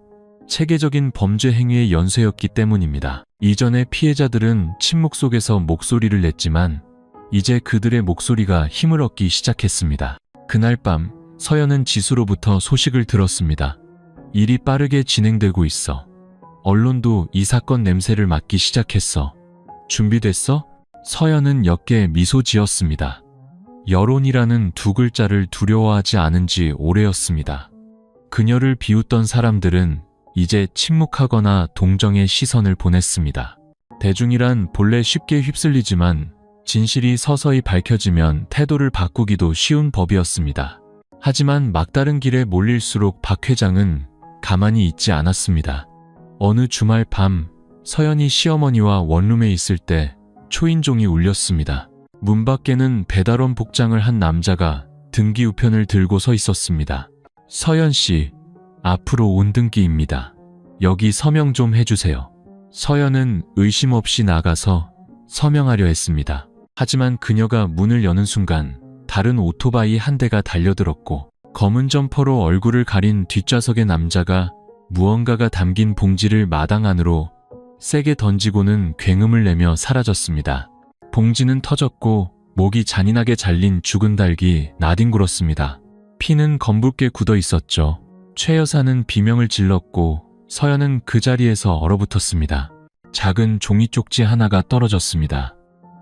체계적인 범죄 행위의 연쇄였기 때문입니다. 이전의 피해자들은 침묵 속에서 목소리를 냈지만 이제 그들의 목소리가 힘을 얻기 시작했습니다. 그날 밤 서연은 지수로부터 소식을 들었습니다. 일이 빠르게 진행되고 있어. 언론도 이 사건 냄새를 맡기 시작했어. 준비됐어? 서연은 역게 미소 지었습니다. 여론이라는 두 글자를 두려워하지 않은 지 오래였습니다. 그녀를 비웃던 사람들은 이제 침묵하거나 동정의 시선을 보냈습니다. 대중이란 본래 쉽게 휩쓸리지만 진실이 서서히 밝혀지면 태도를 바꾸기도 쉬운 법이었습니다. 하지만 막다른 길에 몰릴수록 박 회장은 가만히 있지 않았습니다. 어느 주말 밤 서연이 시어머니와 원룸에 있을 때 초인종이 울렸습니다. 문 밖에는 배달원 복장을 한 남자가 등기 우편을 들고 서 있었습니다. 서연 씨, 앞으로 온등기입니다. 여기 서명 좀 해주세요. 서연은 의심 없이 나가서 서명하려 했습니다. 하지만 그녀가 문을 여는 순간 다른 오토바이 한 대가 달려들었고 검은 점퍼로 얼굴을 가린 뒷좌석의 남자가 무언가가 담긴 봉지를 마당 안으로 세게 던지고는 굉음을 내며 사라졌습니다. 봉지는 터졌고 목이 잔인하게 잘린 죽은 닭이 나뒹굴었습니다. 피는 검붉게 굳어 있었죠. 최 여사는 비명을 질렀고 서연은 그 자리에서 얼어붙었습니다. 작은 종이 쪽지 하나가 떨어졌습니다.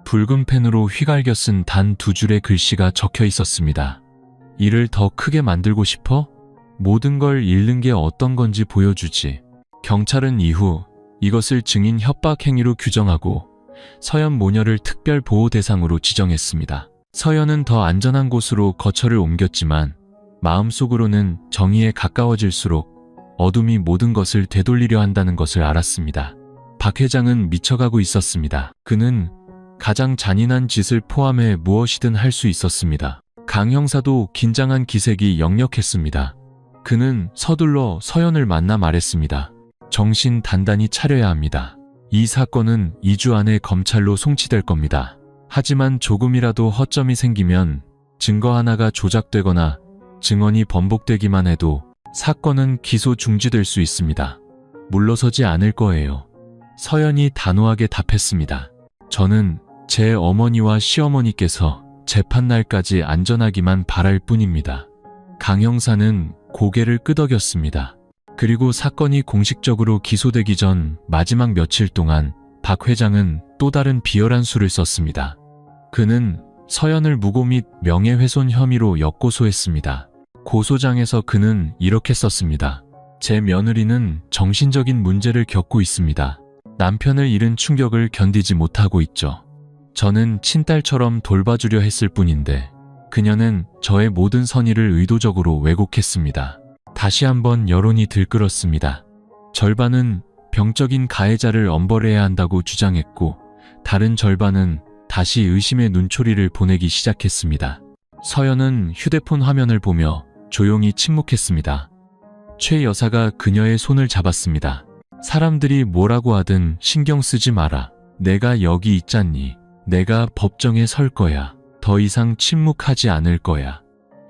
붉은 펜으로 휘갈겨 쓴 단 2줄의 글씨가 적혀 있었습니다. 일을 더 크게 만들고 싶어? 모든 걸 잃는 게 어떤 건지 보여주지. 경찰은 이후 이것을 증인 협박 행위로 규정하고 서연 모녀를 특별 보호 대상으로 지정했습니다. 서연은 더 안전한 곳으로 거처를 옮겼지만 마음속으로는 정의에 가까워질수록 어둠이 모든 것을 되돌리려 한다는 것을 알았습니다. 박 회장은 미쳐가고 있었습니다. 그는 가장 잔인한 짓을 포함해 무엇이든 할 수 있었습니다. 강 형사도 긴장한 기색이 역력했습니다. 그는 서둘러 서연을 만나 말했습니다. 정신 단단히 차려야 합니다. 이 사건은 2주 안에 검찰로 송치될 겁니다. 하지만 조금이라도 허점이 생기면 증거 하나가 조작되거나 증언이 번복되기만 해도 사건은 기소 중지될 수 있습니다. 물러서지 않을 거예요. 서연이 단호하게 답했습니다. 저는 제 어머니와 시어머니께서 재판날까지 안전하기만 바랄 뿐입니다. 강 형사는 고개를 끄덕였습니다. 그리고 사건이 공식적으로 기소되기 전 마지막 며칠 동안 박 회장은 또 다른 비열한 수를 썼습니다. 그는 서연을 무고 및 명예훼손 혐의로 역고소했습니다. 고소장에서 그는 이렇게 썼습니다. 제 며느리는 정신적인 문제를 겪고 있습니다. 남편을 잃은 충격을 견디지 못하고 있죠. 저는 친딸처럼 돌봐주려 했을 뿐인데 그녀는 저의 모든 선의를 의도적으로 왜곡했습니다. 다시 한번 여론이 들끓었습니다. 절반은 병적인 가해자를 엄벌해야 한다고 주장했고 다른 절반은 다시 의심의 눈초리를 보내기 시작했습니다. 서연은 휴대폰 화면을 보며 조용히 침묵했습니다. 최 여사가 그녀의 손을 잡았습니다. 사람들이 뭐라고 하든 신경 쓰지 마라. 내가 여기 있잖니. 내가 법정에 설 거야. 더 이상 침묵하지 않을 거야.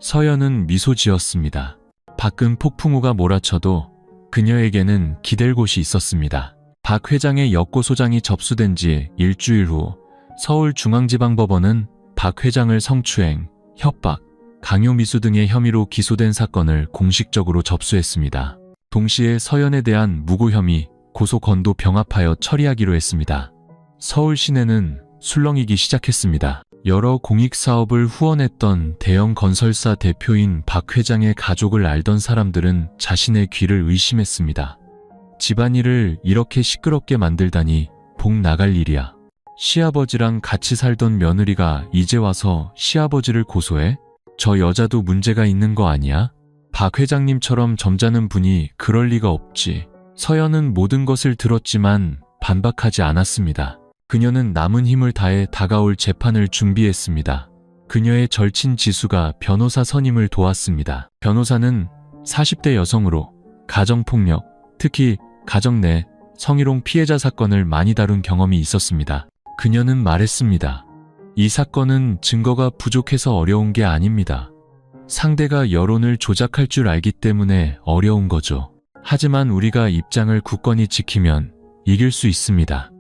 서연은 미소 지었습니다. 밖은 폭풍우가 몰아쳐도 그녀에게는 기댈 곳이 있었습니다. 박 회장의 역고소장이 접수된 지 일주일 후 서울중앙지방법원은 박 회장을 성추행, 협박, 강요미수 등의 혐의로 기소된 사건을 공식적으로 접수했습니다. 동시에 서연에 대한 무고 혐의, 고소 건도 병합하여 처리하기로 했습니다. 서울 시내는 술렁이기 시작했습니다. 여러 공익사업을 후원했던 대형 건설사 대표인 박 회장의 가족을 알던 사람들은 자신의 귀를 의심했습니다. 집안일을 이렇게 시끄럽게 만들다니 복 나갈 일이야. 시아버지랑 같이 살던 며느리가 이제 와서 시아버지를 고소해? 저 여자도 문제가 있는 거 아니야? 박 회장님처럼 점잖은 분이 그럴 리가 없지. 서연은 모든 것을 들었지만 반박하지 않았습니다. 그녀는 남은 힘을 다해 다가올 재판을 준비했습니다. 그녀의 절친 지수가 변호사 선임을 도왔습니다. 변호사는 40대 여성으로 가정폭력, 특히 가정 내 성희롱 피해자 사건을 많이 다룬 경험이 있었습니다. 그녀는 말했습니다. 이 사건은 증거가 부족해서 어려운 게 아닙니다. 상대가 여론을 조작할 줄 알기 때문에 어려운 거죠. 하지만 우리가 입장을 굳건히 지키면 이길 수 있습니다.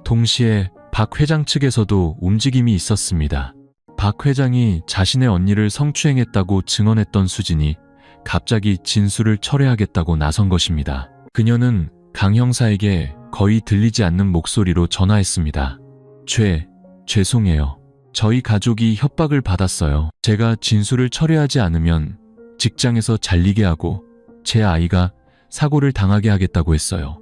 동시에 박 회장 측에서도 움직임이 있었습니다. 박 회장이 자신의 언니를 성추행했다고 증언했던 수진이 갑자기 진술을 철회하겠다고 나선 것입니다. 그녀는 강 형사에게 거의 들리지 않는 목소리로 전화했습니다. 죄송해요. 저희 가족이 협박을 받았어요. 제가 진술을 철회하지 않으면 직장에서 잘리게 하고 제 아이가 사고를 당하게 하겠다고 했어요.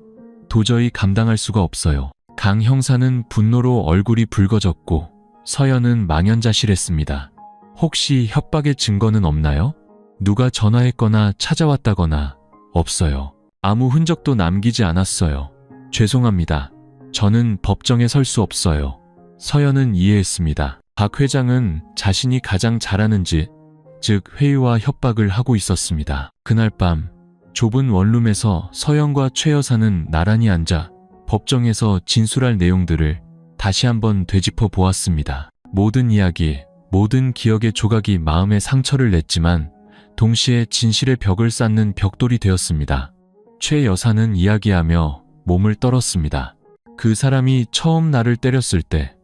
도저히 감당할 수가 없어요. 강 형사는 분노로 얼굴이 붉어졌고 서연은 망연자실했습니다. 혹시 협박의 증거는 없나요? 누가 전화했거나 찾아왔다거나 없어요. 아무 흔적도 남기지 않았어요. 죄송합니다. 저는 법정에 설 수 없어요. 서연은 이해했습니다. 박 회장은 자신이 가장 잘하는 짓, 즉 회유와 협박을 하고 있었습니다. 그날 밤 좁은 원룸에서 서연과 최 여사는 나란히 앉아 법정에서 진술할 내용들을 다시 한번 되짚어 보았습니다. 모든 이야기, 모든 기억의 조각이 마음에 상처를 냈지만 동시에 진실의 벽을 쌓는 벽돌이 되었습니다. 최 여사는 이야기하며 몸을 떨었습니다. 그 사람이 처음 나를 때렸을 때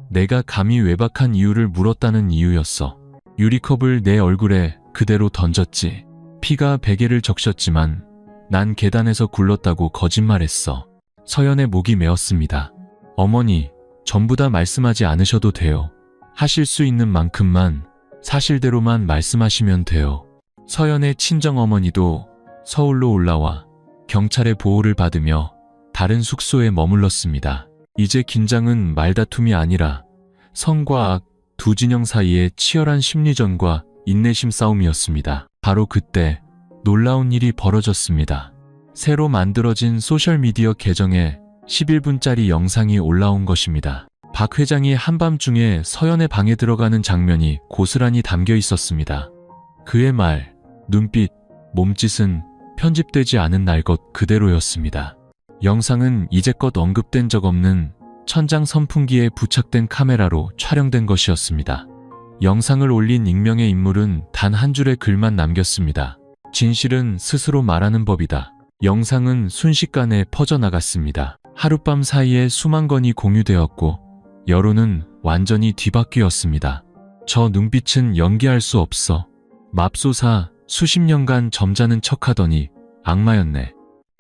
내가 감히 외박한 이유를 물었다는 이유였어. 유리컵을 내 얼굴에 그대로 던졌지. 피가 베개를 적셨지만 난 계단에서 굴렀다고 거짓말했어. 서연의 목이 메었습니다. 어머니, 전부 다 말씀하지 않으셔도 돼요. 하실 수 있는 만큼만 사실대로만 말씀하시면 돼요. 서연의 친정어머니도 서울로 올라와 경찰의 보호를 받으며 다른 숙소에 머물렀습니다. 이제 긴장은 말다툼이 아니라 선과 악 두 진영 사이의 치열한 심리전과 인내심 싸움이었습니다. 바로 그때 놀라운 일이 벌어졌습니다. 새로 만들어진 소셜미디어 계정에 11분짜리 영상이 올라온 것입니다. 박 회장이 한밤중에 서연의 방에 들어가는 장면이 고스란히 담겨 있었습니다. 그의 말, 눈빛, 몸짓은 편집되지 않은 날 것 그대로였습니다. 영상은 이제껏 언급된 적 없는 천장 선풍기에 부착된 카메라로 촬영된 것이었습니다. 영상을 올린 익명의 인물은 단 한 줄의 글만 남겼습니다. 진실은 스스로 말하는 법이다. 영상은 순식간에 퍼져나갔습니다. 하룻밤 사이에 수만 건이 공유되었고 여론은 완전히 뒤바뀌었습니다. 저 눈빛은 연기할 수 없어. 맙소사, 수십 년간 점잖은 척하더니 악마였네.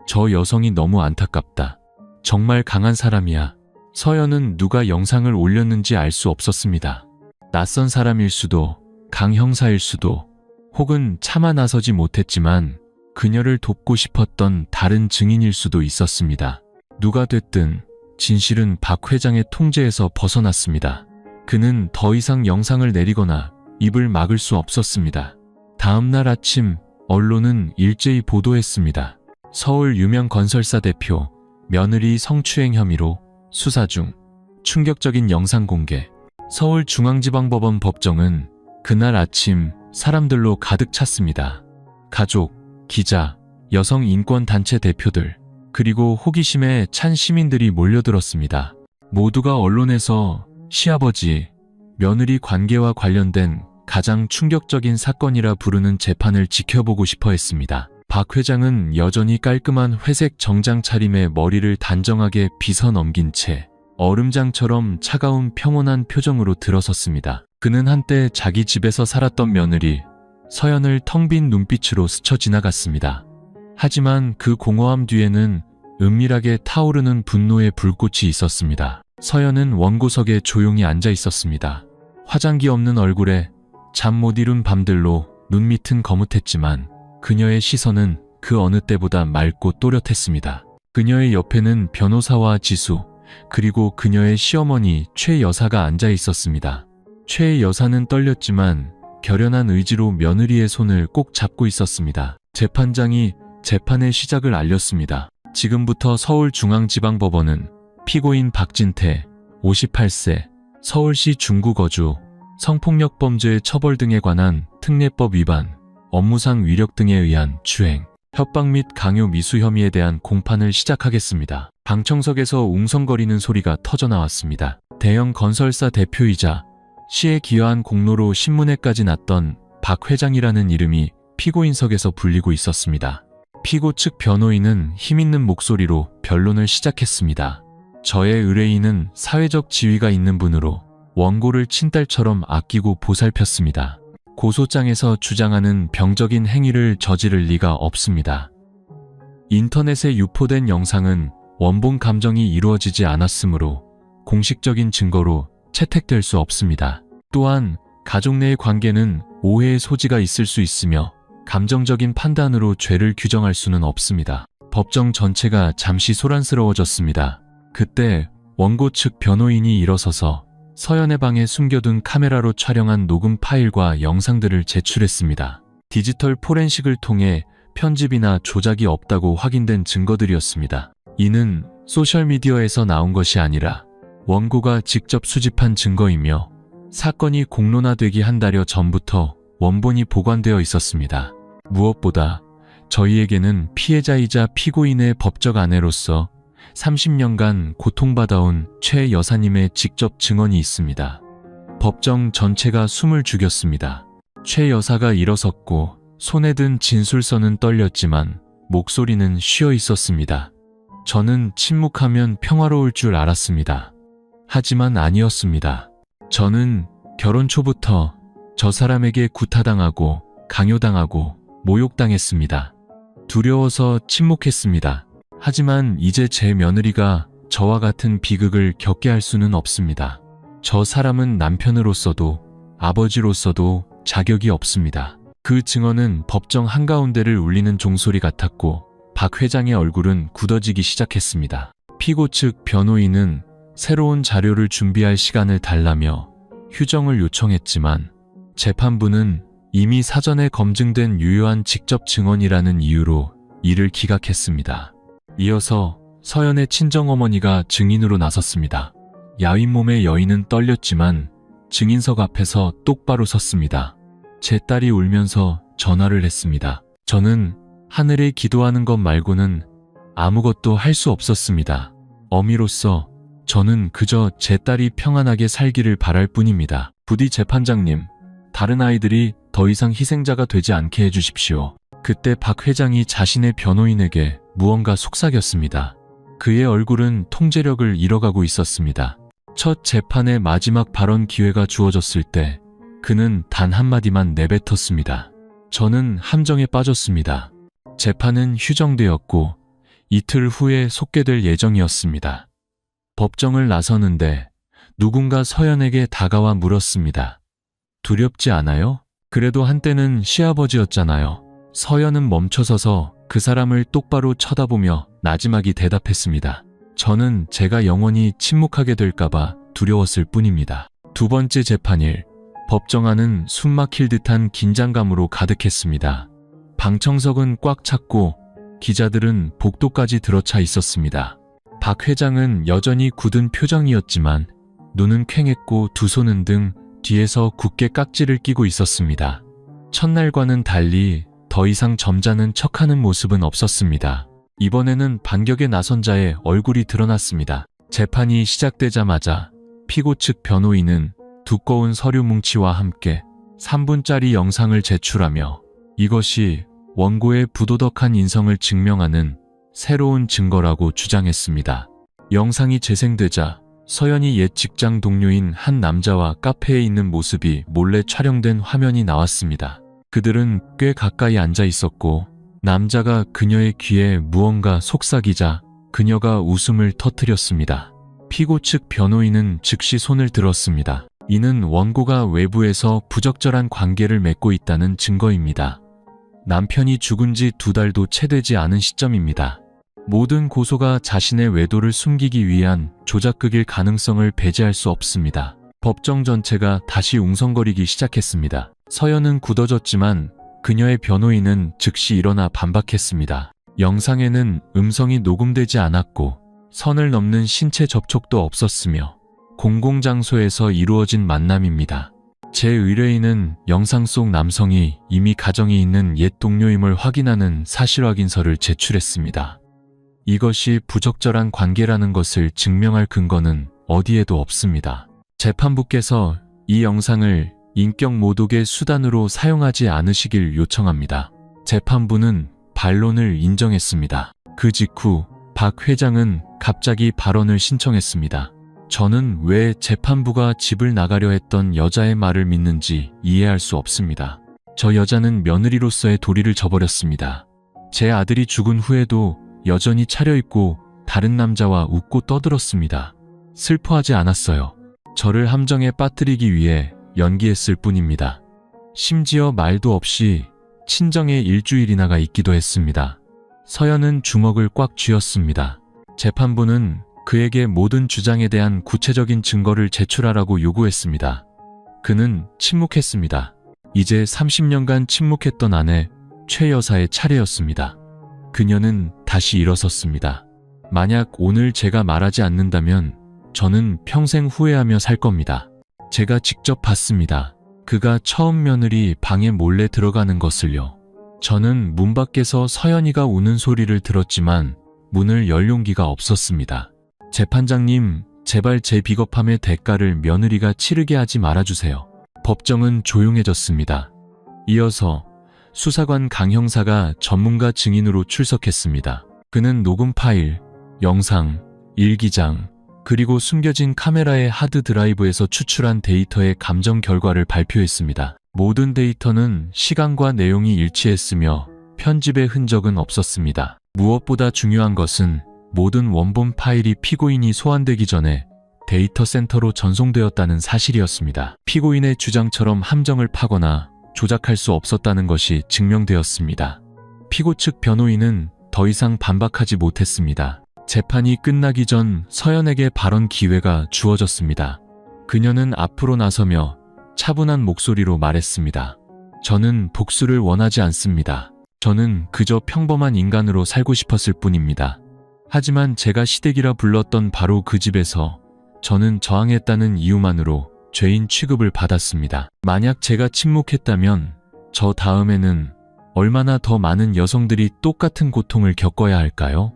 저 여성이 너무 안타깝다. 정말 강한 사람이야. 서연은 누가 영상을 올렸는지 알 수 없었습니다. 낯선 사람일 수도, 강 형사일 수도, 혹은 차마 나서지 못했지만 그녀를 돕고 싶었던 다른 증인일 수도 있었습니다. 누가 됐든 진실은 박 회장의 통제에서 벗어났습니다. 그는 더 이상 영상을 내리거나 입을 막을 수 없었습니다. 다음 날 아침 언론은 일제히 보도했습니다. 서울 유명 건설사 대표, 며느리 성추행 혐의로 수사 중, 충격적인 영상 공개. 서울중앙지방법원 법정은 그날 아침 사람들로 가득 찼습니다. 가족, 기자, 여성 인권단체 대표들, 그리고 호기심에 찬 시민들이 몰려들었습니다. 모두가 언론에서 시아버지, 며느리 관계와 관련된 가장 충격적인 사건이라 부르는 재판을 지켜보고 싶어 했습니다. 박 회장은 여전히 깔끔한 회색 정장 차림에 머리를 단정하게 빗어 넘긴 채 얼음장처럼 차가운 평온한 표정으로 들어섰습니다. 그는 한때 자기 집에서 살았던 며느리 서연을 텅 빈 눈빛으로 스쳐 지나갔습니다. 하지만 그 공허함 뒤에는 은밀하게 타오르는 분노의 불꽃이 있었습니다. 서연은 원고석에 조용히 앉아 있었습니다. 화장기 없는 얼굴에 잠 못 이룬 밤들로 눈밑은 거뭇했지만 그녀의 시선은 그 어느 때보다 맑고 또렷했습니다. 그녀의 옆에는 변호사와 지수, 그리고 그녀의 시어머니 최 여사가 앉아 있었습니다. 최 여사는 떨렸지만 결연한 의지로 며느리의 손을 꼭 잡고 있었습니다. 재판장이 재판의 시작을 알렸습니다. 지금부터 서울중앙지방법원은 피고인 박진태, 58세, 서울시 중구거주, 성폭력범죄 처벌 등에 관한 특례법 위반, 업무상 위력 등에 의한 추행, 협박 및 강요 미수 혐의에 대한 공판을 시작하겠습니다. 방청석에서 웅성거리는 소리가 터져나왔습니다. 대형 건설사 대표이자 시에 기여한 공로로 신문에까지 났던 박 회장이라는 이름이 피고인석에서 불리고 있었습니다. 피고 측 변호인은 힘있는 목소리로 변론을 시작했습니다. 저의 의뢰인은 사회적 지위가 있는 분으로 원고를 친딸처럼 아끼고 보살폈습니다. 고소장에서 주장하는 병적인 행위를 저지를 리가 없습니다. 인터넷에 유포된 영상은 원본 감정이 이루어지지 않았으므로 공식적인 증거로 채택될 수 없습니다. 또한 가족 내의 관계는 오해의 소지가 있을 수 있으며 감정적인 판단으로 죄를 규정할 수는 없습니다. 법정 전체가 잠시 소란스러워졌습니다. 그때 원고 측 변호인이 일어서서 서연의 방에 숨겨둔 카메라로 촬영한 녹음 파일과 영상들을 제출했습니다. 디지털 포렌식을 통해 편집이나 조작이 없다고 확인된 증거들이었습니다. 이는 소셜미디어에서 나온 것이 아니라 원고가 직접 수집한 증거이며 사건이 공론화되기 한 달여 전부터 원본이 보관되어 있었습니다. 무엇보다 저희에게는 피해자이자 피고인의 법적 아내로서 30년간 고통받아온 최 여사님의 직접 증언이 있습니다. 법정 전체가 숨을 죽였습니다. 최 여사가 일어섰고 손에 든 진술서는 떨렸지만 목소리는 쉬어 있었습니다. 저는 침묵하면 평화로울 줄 알았습니다. 하지만 아니었습니다. 저는 결혼 초부터 저 사람에게 구타당하고 강요당하고 모욕당했습니다. 두려워서 침묵했습니다. 하지만 이제 제 며느리가 저와 같은 비극을 겪게 할 수는 없습니다. 저 사람은 남편으로서도 아버지로서도 자격이 없습니다. 그 증언은 법정 한가운데를 울리는 종소리 같았고 박 회장의 얼굴은 굳어지기 시작했습니다. 피고 측 변호인은 새로운 자료를 준비할 시간을 달라며 휴정을 요청했지만 재판부는 이미 사전에 검증된 유효한 직접 증언이라는 이유로 이를 기각했습니다. 이어서 서연의 친정어머니가 증인으로 나섰습니다. 야윈 몸의 여인은 떨렸지만 증인석 앞에서 똑바로 섰습니다. 제 딸이 울면서 전화를 했습니다. 저는 하늘에 기도하는 것 말고는 아무것도 할 수 없었습니다. 어미로서 저는 그저 제 딸이 평안하게 살기를 바랄 뿐입니다. 부디 재판장님, 다른 아이들이 더 이상 희생자가 되지 않게 해주십시오. 그때 박 회장이 자신의 변호인에게 무언가 속삭였습니다. 그의 얼굴은 통제력을 잃어가고 있었습니다. 첫 재판의 마지막 발언 기회가 주어졌을 때 그는 단 한마디만 내뱉었습니다. 저는 함정에 빠졌습니다. 재판은 휴정되었고 이틀 후에 속개될 예정이었습니다. 법정을 나서는데 누군가 서연에게 다가와 물었습니다. 두렵지 않아요? 그래도 한때는 시아버지였잖아요. 서연은 멈춰서서 그 사람을 똑바로 쳐다보며 나지막이 대답했습니다. 저는 제가 영원히 침묵하게 될까봐 두려웠을 뿐입니다. 두 번째 재판일, 법정 안은 숨막힐 듯한 긴장감으로 가득했습니다. 방청석은 꽉 찼고 기자들은 복도까지 들어차 있었습니다. 박 회장은 여전히 굳은 표정이었지만 눈은 퀭했고 두 손은 등 뒤에서 굳게 깍지를 끼고 있었습니다. 첫날과는 달리 더 이상 점잖은 척하는 모습은 없었습니다. 이번에는 반격에 나선 자의 얼굴이 드러났습니다. 재판이 시작되자마자 피고 측 변호인은 두꺼운 서류 뭉치와 함께 3분짜리 영상을 제출하며 이것이 원고의 부도덕한 인성을 증명하는 새로운 증거라고 주장했습니다. 영상이 재생되자 서연이 옛 직장 동료인 한 남자와 카페에 있는 모습이 몰래 촬영된 화면이 나왔습니다. 그들은 꽤 가까이 앉아 있었고 남자가 그녀의 귀에 무언가 속삭이자 그녀가 웃음을 터뜨렸습니다. 피고 측 변호인은 즉시 손을 들었습니다. 이는 원고가 외부에서 부적절한 관계를 맺고 있다는 증거입니다. 남편이 죽은 지 2달도 채 되지 않은 시점입니다. 모든 고소가 자신의 외도를 숨기기 위한 조작극일 가능성을 배제할 수 없습니다. 법정 전체가 다시 웅성거리기 시작했습니다. 서연은 굳어졌지만 그녀의 변호인은 즉시 일어나 반박했습니다. 영상에는 음성이 녹음되지 않았고 선을 넘는 신체 접촉도 없었으며 공공장소에서 이루어진 만남입니다. 제 의뢰인은 영상 속 남성이 이미 가정이 있는 옛 동료임을 확인하는 사실확인서를 제출했습니다. 이것이 부적절한 관계라는 것을 증명할 근거는 어디에도 없습니다. 재판부께서 이 영상을 인격 모독의 수단으로 사용하지 않으시길 요청합니다. 재판부는 반론을 인정했습니다. 그 직후 박 회장은 갑자기 발언을 신청했습니다. 저는 왜 재판부가 집을 나가려 했던 여자의 말을 믿는지 이해할 수 없습니다. 저 여자는 며느리로서의 도리를 저버렸습니다. 제 아들이 죽은 후에도 여전히 차려입고 다른 남자와 웃고 떠들었습니다. 슬퍼하지 않았어요. 저를 함정에 빠뜨리기 위해 연기했을 뿐입니다. 심지어 말도 없이 친정에 일주일이나가 있기도 했습니다. 서연은 주먹을 꽉 쥐었습니다. 재판부는 그에게 모든 주장에 대한 구체적인 증거를 제출하라고 요구했습니다. 그는 침묵했습니다. 이제 30년간 침묵했던 아내 최 여사의 차례였습니다. 그녀는 다시 일어섰습니다. 만약 오늘 제가 말하지 않는다면 저는 평생 후회하며 살 겁니다. 제가 직접 봤습니다. 그가 처음 며느리 방에 몰래 들어가는 것을요. 저는 문 밖에서 서연이가 우는 소리를 들었지만 문을 열 용기가 없었습니다. 재판장님, 제발 제 비겁함의 대가를 며느리가 치르게 하지 말아주세요. 법정은 조용해졌습니다. 이어서 수사관 강 형사가 전문가 증인으로 출석했습니다. 그는 녹음 파일, 영상, 일기장, 그리고 숨겨진 카메라의 하드 드라이브에서 추출한 데이터의 감정 결과를 발표했습니다. 모든 데이터는 시간과 내용이 일치했으며 편집의 흔적은 없었습니다. 무엇보다 중요한 것은 모든 원본 파일이 피고인이 소환되기 전에 데이터 센터로 전송되었다는 사실이었습니다. 피고인의 주장처럼 함정을 파거나 조작할 수 없었다는 것이 증명되었습니다. 피고 측 변호인은 더 이상 반박하지 못했습니다. 재판이 끝나기 전 서연에게 발언 기회가 주어졌습니다. 그녀는 앞으로 나서며 차분한 목소리로 말했습니다. 저는 복수를 원하지 않습니다. 저는 그저 평범한 인간으로 살고 싶었을 뿐입니다. 하지만 제가 시댁이라 불렀던 바로 그 집에서 저는 저항했다는 이유만으로 죄인 취급을 받았습니다. 만약 제가 침묵했다면 저 다음에는 얼마나 더 많은 여성들이 똑같은 고통을 겪어야 할까요?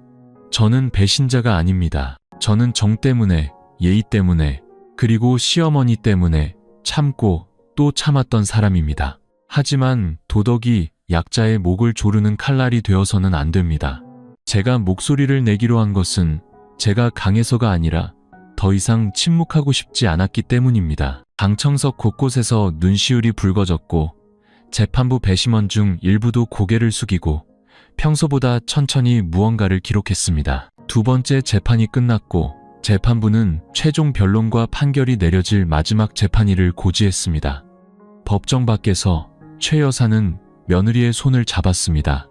저는 배신자가 아닙니다. 저는 정 때문에, 예의 때문에, 그리고 시어머니 때문에 참고 또 참았던 사람입니다. 하지만 도덕이 약자의 목을 조르는 칼날이 되어서는 안 됩니다. 제가 목소리를 내기로 한 것은 제가 강해서가 아니라 더 이상 침묵하고 싶지 않았기 때문입니다. 방청석 곳곳에서 눈시울이 붉어졌고 재판부 배심원 중 일부도 고개를 숙이고 평소보다 천천히 무언가를 기록했습니다. 두 번째 재판이 끝났고 재판부는 최종 변론과 판결이 내려질 마지막 재판일을 고지했습니다. 법정 밖에서 최 여사는 며느리의 손을 잡았습니다.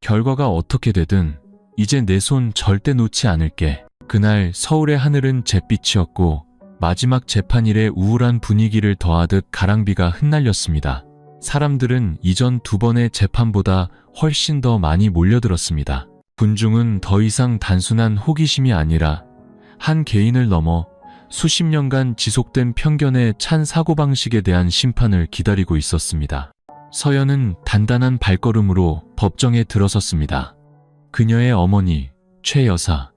결과가 어떻게 되든 이제 내 손 절대 놓지 않을게. 그날 서울의 하늘은 잿빛이었고 마지막 재판일에 우울한 분위기를 더하듯 가랑비가 흩날렸습니다. 사람들은 이전 두 번의 재판보다 훨씬 더 많이 몰려들었습니다. 군중은 더 이상 단순한 호기심이 아니라 한 개인을 넘어 수십 년간 지속된 편견에 찬 사고방식에 대한 심판을 기다리고 있었습니다. 서연은 단단한 발걸음으로 법정에 들어섰습니다. 그녀의 어머니, 최 여사,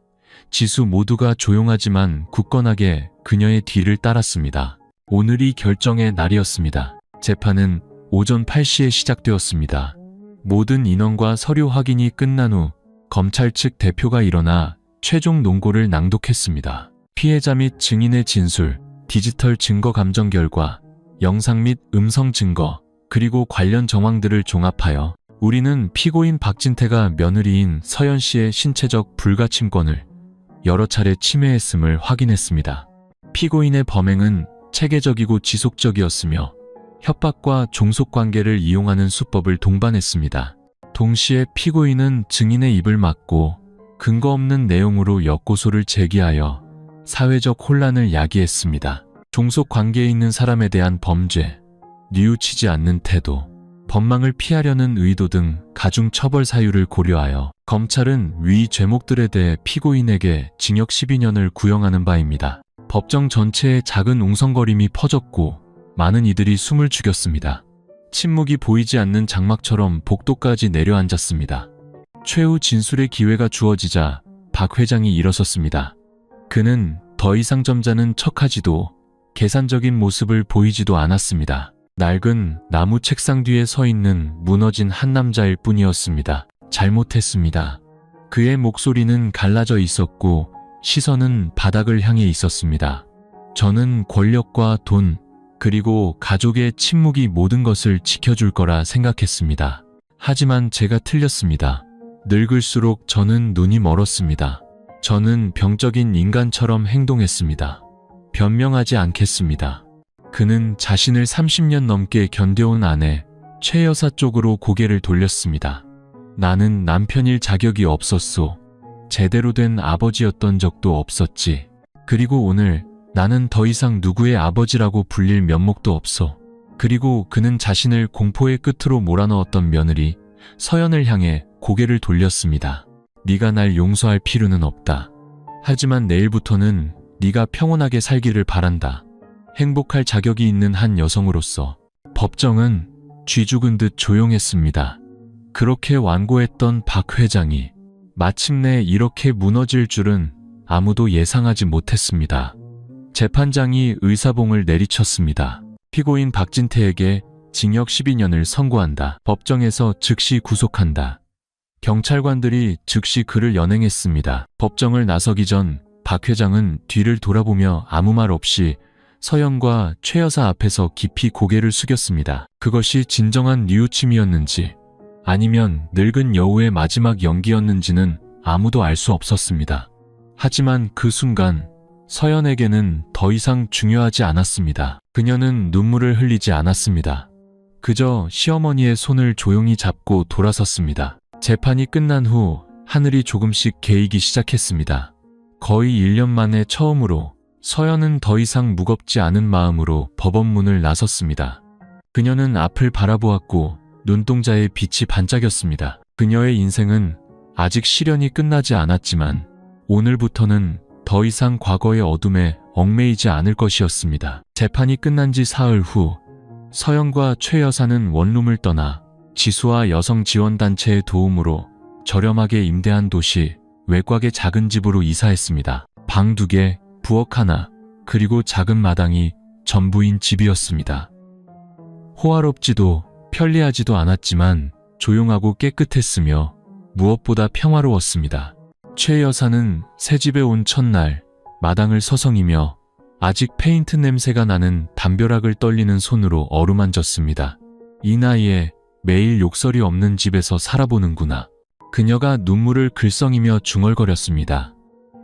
지수 모두가 조용하지만 굳건하게 그녀의 뒤를 따랐습니다. 오늘이 결정의 날이었습니다. 재판은 오전 8시에 시작되었습니다. 모든 인원과 서류 확인이 끝난 후 검찰 측 대표가 일어나 최종 논고를 낭독했습니다. 피해자 및 증인의 진술, 디지털 증거 감정 결과, 영상 및 음성 증거, 그리고 관련 정황들을 종합하여 우리는 피고인 박진태가 며느리인 서연 씨의 신체적 불가침권을 여러 차례 침해했음을 확인했습니다. 피고인의 범행은 체계적이고 지속적이었으며 협박과 종속관계를 이용하는 수법을 동반했습니다. 동시에 피고인은 증인의 입을 막고 근거 없는 내용으로 역고소를 제기하여 사회적 혼란을 야기했습니다. 종속관계에 있는 사람에 대한 범죄, 뉘우치지 않는 태도, 법망을 피하려는 의도 등 가중 처벌 사유를 고려하여 검찰은 위 죄목들에 대해 피고인에게 징역 12년을 구형하는 바입니다. 법정 전체에 작은 웅성거림이 퍼졌고 많은 이들이 숨을 죽였습니다. 침묵이 보이지 않는 장막처럼 복도까지 내려앉았습니다. 최후 진술의 기회가 주어지자 박 회장이 일어섰습니다. 그는 더 이상 점잖은 척하지도 계산적인 모습을 보이지도 않았습니다. 낡은 나무 책상 뒤에 서 있는 무너진 한 남자일 뿐이었습니다. 잘못했습니다. 그의 목소리는 갈라져 있었고 시선은 바닥을 향해 있었습니다. 저는 권력과 돈, 그리고 가족의 침묵이 모든 것을 지켜줄 거라 생각했습니다. 하지만 제가 틀렸습니다. 늙을수록 저는 눈이 멀었습니다. 저는 병적인 인간처럼 행동했습니다. 변명하지 않겠습니다. 그는 자신을 30년 넘게 견뎌온 아내 최 여사 쪽으로 고개를 돌렸습니다. 나는 남편일 자격이 없었소. 제대로 된 아버지였던 적도 없었지. 그리고 오늘 나는 더 이상 누구의 아버지라고 불릴 면목도 없어. 그리고 그는 자신을 공포의 끝으로 몰아넣었던 며느리 서연을 향해 고개를 돌렸습니다. 네가 날 용서할 필요는 없다. 하지만 내일부터는 네가 평온하게 살기를 바란다. 행복할 자격이 있는 한 여성으로서. 법정은 쥐 죽은 듯 조용했습니다. 그렇게 완고했던 박 회장이 마침내 이렇게 무너질 줄은 아무도 예상하지 못했습니다. 재판장이 의사봉을 내리쳤습니다. 피고인 박진태에게 징역 12년을 선고한다. 법정에서 즉시 구속한다. 경찰관들이 즉시 그를 연행했습니다. 법정을 나서기 전 박 회장은 뒤를 돌아보며 아무 말 없이 서연과 최 여사 앞에서 깊이 고개를 숙였습니다. 그것이 진정한 뉘우침이었는지 아니면 늙은 여우의 마지막 연기였는지는 아무도 알 수 없었습니다. 하지만 그 순간 서연에게는 더 이상 중요하지 않았습니다. 그녀는 눈물을 흘리지 않았습니다. 그저 시어머니의 손을 조용히 잡고 돌아섰습니다. 재판이 끝난 후 하늘이 조금씩 개이기 시작했습니다. 거의 1년 만에 처음으로 서연은 더 이상 무겁지 않은 마음으로 법원문을 나섰습니다. 그녀는 앞을 바라보았고 눈동자에 빛이 반짝였습니다. 그녀의 인생은 아직 시련이 끝나지 않았지만 오늘부터는 더 이상 과거의 어둠에 얽매이지 않을 것이었습니다. 재판이 끝난 지 사흘 후 서연과 최 여사는 원룸을 떠나 지수와 여성지원단체의 도움으로 저렴하게 임대한 도시 외곽의 작은 집으로 이사했습니다. 방 2개, 부엌 하나, 그리고 작은 마당이 전부인 집이었습니다. 호화롭지도 편리하지도 않았지만 조용하고 깨끗했으며 무엇보다 평화로웠습니다. 최 여사는 새 집에 온 첫날 마당을 서성이며 아직 페인트 냄새가 나는 담벼락을 떨리는 손으로 어루만졌습니다. 이 나이에 매일 욕설이 없는 집에서 살아보는구나. 그녀가 눈물을 글썽이며 중얼거렸습니다.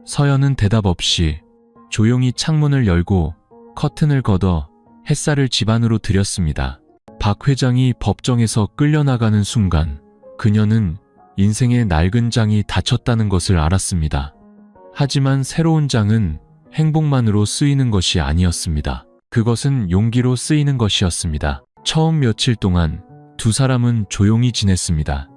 서연은 대답 없이 조용히 창문을 열고 커튼을 걷어 햇살을 집 안으로 들였습니다. 박 회장이 법정에서 끌려나가는 순간 그녀는 인생의 낡은 장이 닫혔다는 것을 알았습니다. 하지만 새로운 장은 행복만으로 쓰이는 것이 아니었습니다. 그것은 용기로 쓰이는 것이었습니다. 처음 며칠 동안 두 사람은 조용히 지냈습니다.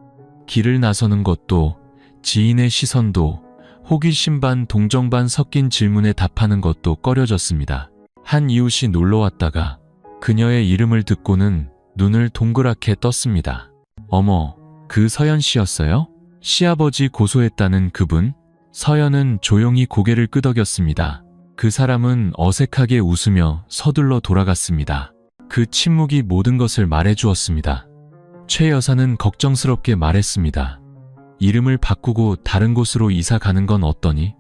길을 나서는 것도 지인의 시선도 호기심 반 동정 반 섞인 질문에 답하는 것도 꺼려졌습니다. 한 이웃이 놀러 왔다가 그녀의 이름을 듣고는 눈을 동그랗게 떴습니다. 어머, 그 서연 씨였어요? 시아버지 고소했다는 그분? 서연은 조용히 고개를 끄덕였습니다. 그 사람은 어색하게 웃으며 서둘러 돌아갔습니다. 그 침묵이 모든 것을 말해주었습니다. 최 여사는 걱정스럽게 말했습니다. 이름을 바꾸고 다른 곳으로 이사 가는 건 어떠니?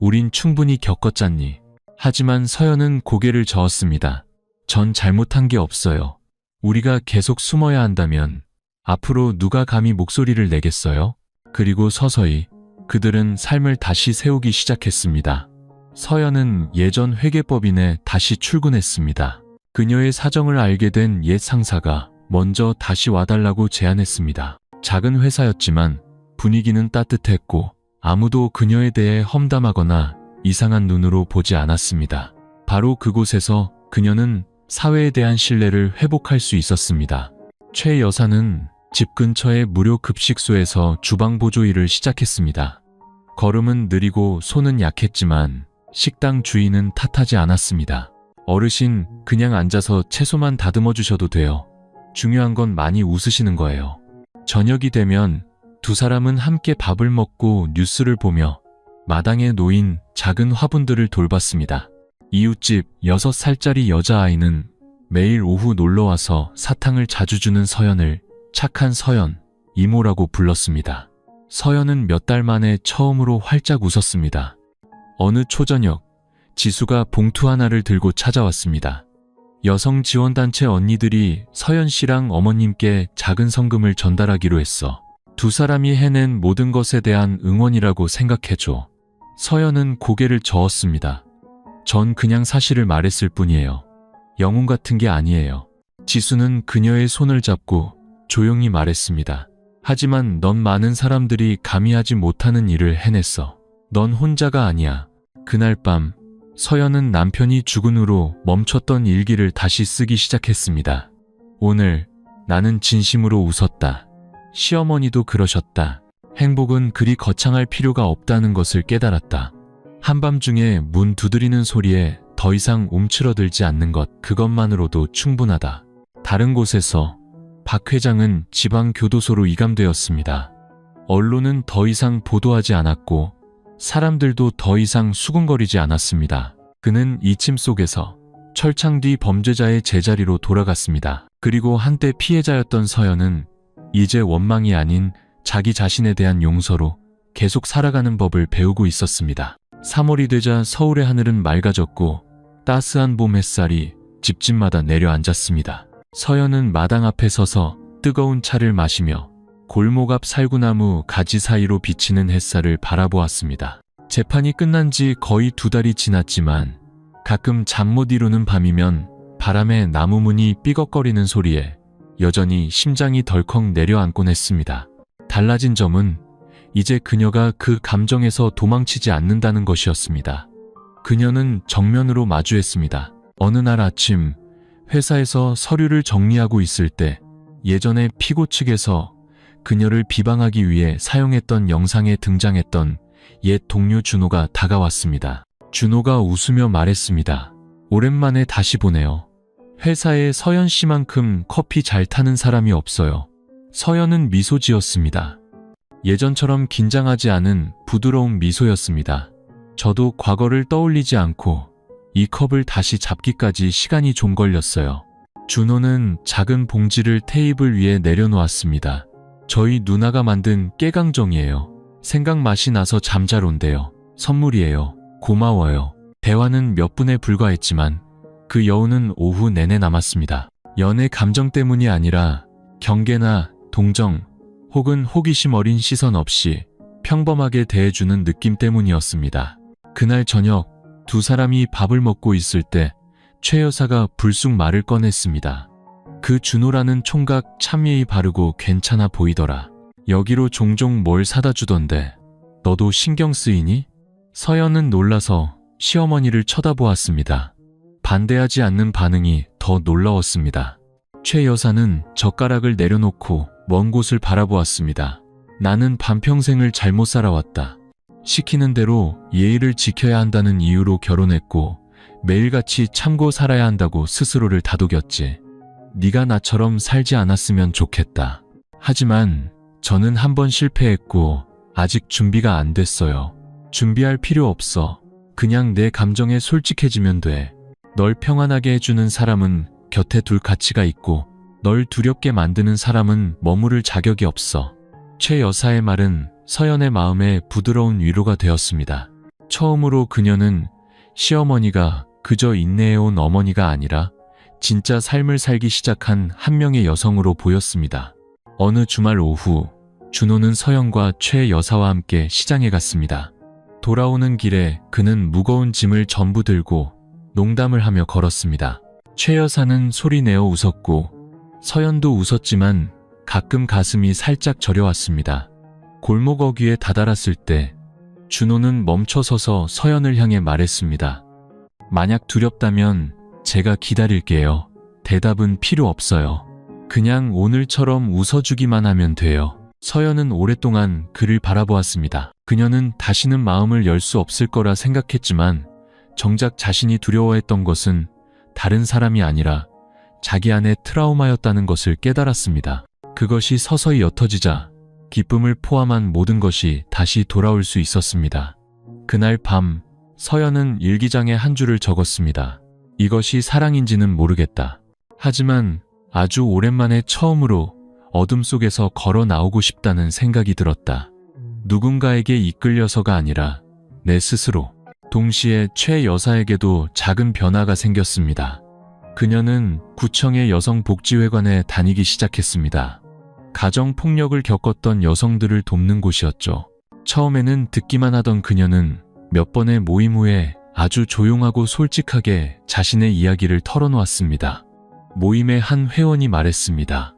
우린 충분히 겪었잖니. 하지만 서연은 고개를 저었습니다. 전 잘못한 게 없어요. 우리가 계속 숨어야 한다면 앞으로 누가 감히 목소리를 내겠어요? 그리고 서서히 그들은 삶을 다시 세우기 시작했습니다. 서연은 예전 회계법인에 다시 출근했습니다. 그녀의 사정을 알게 된 옛 상사가 먼저 다시 와달라고 제안했습니다. 작은 회사였지만 분위기는 따뜻했고 아무도 그녀에 대해 험담하거나 이상한 눈으로 보지 않았습니다. 바로 그곳에서 그녀는 사회에 대한 신뢰를 회복할 수 있었습니다. 최 여사는 집 근처의 무료 급식소에서 주방 보조 일을 시작했습니다. 걸음은 느리고 손은 약했지만 식당 주인은 탓하지 않았습니다. 어르신, 그냥 앉아서 채소만 다듬어 주셔도 돼요. 중요한 건 많이 웃으시는 거예요. 저녁이 되면 두 사람은 함께 밥을 먹고 뉴스를 보며 마당에 놓인 작은 화분들을 돌봤습니다. 이웃집 6살짜리 여자아이는 매일 오후 놀러와서 사탕을 자주 주는 서연을 착한 서연, 이모라고 불렀습니다. 서연은 몇 달 만에 처음으로 활짝 웃었습니다. 어느 초저녁, 지수가 봉투 하나를 들고 찾아왔습니다. 여성지원단체 언니들이 서연 씨랑 어머님께 작은 성금을 전달하기로 했어. 두 사람이 해낸 모든 것에 대한 응원이라고 생각해줘. 서연은 고개를 저었습니다. 전 그냥 사실을 말했을 뿐이에요. 영웅 같은 게 아니에요. 지수는 그녀의 손을 잡고 조용히 말했습니다. 하지만 넌 많은 사람들이 감히 하지 못하는 일을 해냈어. 넌 혼자가 아니야. 그날 밤 서연은 남편이 죽은 후로 멈췄던 일기를 다시 쓰기 시작했습니다. 오늘 나는 진심으로 웃었다. 시어머니도 그러셨다. 행복은 그리 거창할 필요가 없다는 것을 깨달았다. 한밤중에 문 두드리는 소리에 더 이상 움츠러들지 않는 것, 그것만으로도 충분하다. 다른 곳에서 박 회장은 지방교도소로 이감되었습니다. 언론은 더 이상 보도하지 않았고 사람들도 더 이상 수군거리지 않았습니다. 그는 이침 속에서 철창 뒤 범죄자의 제자리로 돌아갔습니다. 그리고 한때 피해자였던 서연은 이제 원망이 아닌 자기 자신에 대한 용서로 계속 살아가는 법을 배우고 있었습니다. 3월이 되자 서울의 하늘은 맑아졌고 따스한 봄 햇살이 집집마다 내려앉았습니다. 서연은 마당 앞에 서서 뜨거운 차를 마시며 골목 앞 살구나무 가지 사이로 비치는 햇살을 바라보았습니다. 재판이 끝난 지 거의 2달이 지났지만 가끔 잠 못 이루는 밤이면 바람에 나무 문이 삐걱거리는 소리에 여전히 심장이 덜컥 내려앉곤 했습니다. 달라진 점은 이제 그녀가 그 감정에서 도망치지 않는다는 것이었습니다. 그녀는 정면으로 마주했습니다. 어느 날 아침 회사에서 서류를 정리하고 있을 때 예전에 피고 측에서 그녀를 비방하기 위해 사용했던 영상에 등장했던 옛 동료 준호가 다가왔습니다. 준호가 웃으며 말했습니다. 오랜만에 다시 보네요. 회사에 서연 씨만큼 커피 잘 타는 사람이 없어요. 서연은 미소 지었습니다. 예전처럼 긴장하지 않은 부드러운 미소였습니다. 저도 과거를 떠올리지 않고 이 컵을 다시 잡기까지 시간이 좀 걸렸어요. 준호는 작은 봉지를 테이블 위에 내려놓았습니다. 저희 누나가 만든 깨강정이에요. 생강 맛이 나서 잠잘 온대요. 선물이에요. 고마워요. 대화는 몇 분에 불과했지만 그 여운은 오후 내내 남았습니다. 연애 감정 때문이 아니라 경계나 동정 혹은 호기심 어린 시선 없이 평범하게 대해주는 느낌 때문이었습니다. 그날 저녁 두 사람이 밥을 먹고 있을 때 최 여사가 불쑥 말을 꺼냈습니다. 그 준호라는 총각 참 예의 바르고 괜찮아 보이더라. 여기로 종종 뭘 사다 주던데 너도 신경 쓰이니? 서연은 놀라서 시어머니를 쳐다보았습니다. 반대하지 않는 반응이 더 놀라웠습니다. 최 여사는 젓가락을 내려놓고 먼 곳을 바라보았습니다. 나는 반평생을 잘못 살아왔다. 시키는 대로 예의를 지켜야 한다는 이유로 결혼했고 매일같이 참고 살아야 한다고 스스로를 다독였지. 네가 나처럼 살지 않았으면 좋겠다. 하지만 저는 한 번 실패했고 아직 준비가 안 됐어요. 준비할 필요 없어. 그냥 내 감정에 솔직해지면 돼. 널 평안하게 해주는 사람은 곁에 둘 가치가 있고 널 두렵게 만드는 사람은 머무를 자격이 없어. 최 여사의 말은 서연의 마음에 부드러운 위로가 되었습니다. 처음으로 그녀는 시어머니가 그저 인내해온 어머니가 아니라 진짜 삶을 살기 시작한 한 명의 여성으로 보였습니다. 어느 주말 오후 준호는 서연과 최 여사와 함께 시장에 갔습니다. 돌아오는 길에 그는 무거운 짐을 전부 들고 농담을 하며 걸었습니다. 최 여사는 소리내어 웃었고 서연도 웃었지만 가끔 가슴이 살짝 저려왔습니다. 골목 어귀에 다다랐을 때 준호는 멈춰서서 서연을 향해 말했습니다. 만약 두렵다면 제가 기다릴게요. 대답은 필요 없어요. 그냥 오늘처럼 웃어주기만 하면 돼요. 서연은 오랫동안 그를 바라보았습니다. 그녀는 다시는 마음을 열 수 없을 거라 생각했지만 정작 자신이 두려워했던 것은 다른 사람이 아니라 자기 안의 트라우마였다는 것을 깨달았습니다. 그것이 서서히 옅어지자 기쁨을 포함한 모든 것이 다시 돌아올 수 있었습니다. 그날 밤 서연은 일기장에 한 줄을 적었습니다. 이것이 사랑인지는 모르겠다. 하지만 아주 오랜만에 처음으로 어둠 속에서 걸어 나오고 싶다는 생각이 들었다. 누군가에게 이끌려서가 아니라 내 스스로. 동시에 최 여사에게도 작은 변화가 생겼습니다. 그녀는 구청의 여성복지회관에 다니기 시작했습니다. 가정폭력을 겪었던 여성들을 돕는 곳이었죠. 처음에는 듣기만 하던 그녀는 몇 번의 모임 후에 아주 조용하고 솔직하게 자신의 이야기를 털어놓았습니다. 모임의 한 회원이 말했습니다.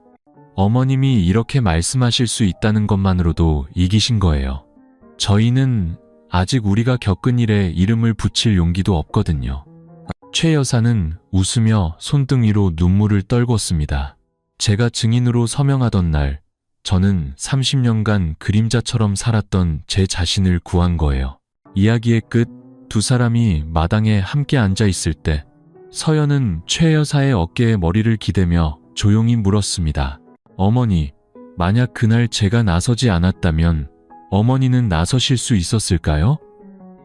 어머님이 이렇게 말씀하실 수 있다는 것만으로도 이기신 거예요. 저희는 아직 우리가 겪은 일에 이름을 붙일 용기도 없거든요. 최 여사는 웃으며 손등위로 눈물을 떨궜습니다. 제가 증인으로 서명하던 날, 저는 30년간 그림자처럼 살았던 제 자신을 구한 거예요. 이야기의 끝, 두 사람이 마당에 함께 앉아 있을 때 서연은 최 여사의 어깨에 머리를 기대며 조용히 물었습니다. 어머니, 만약 그날 제가 나서지 않았다면 어머니는 나서실 수 있었을까요?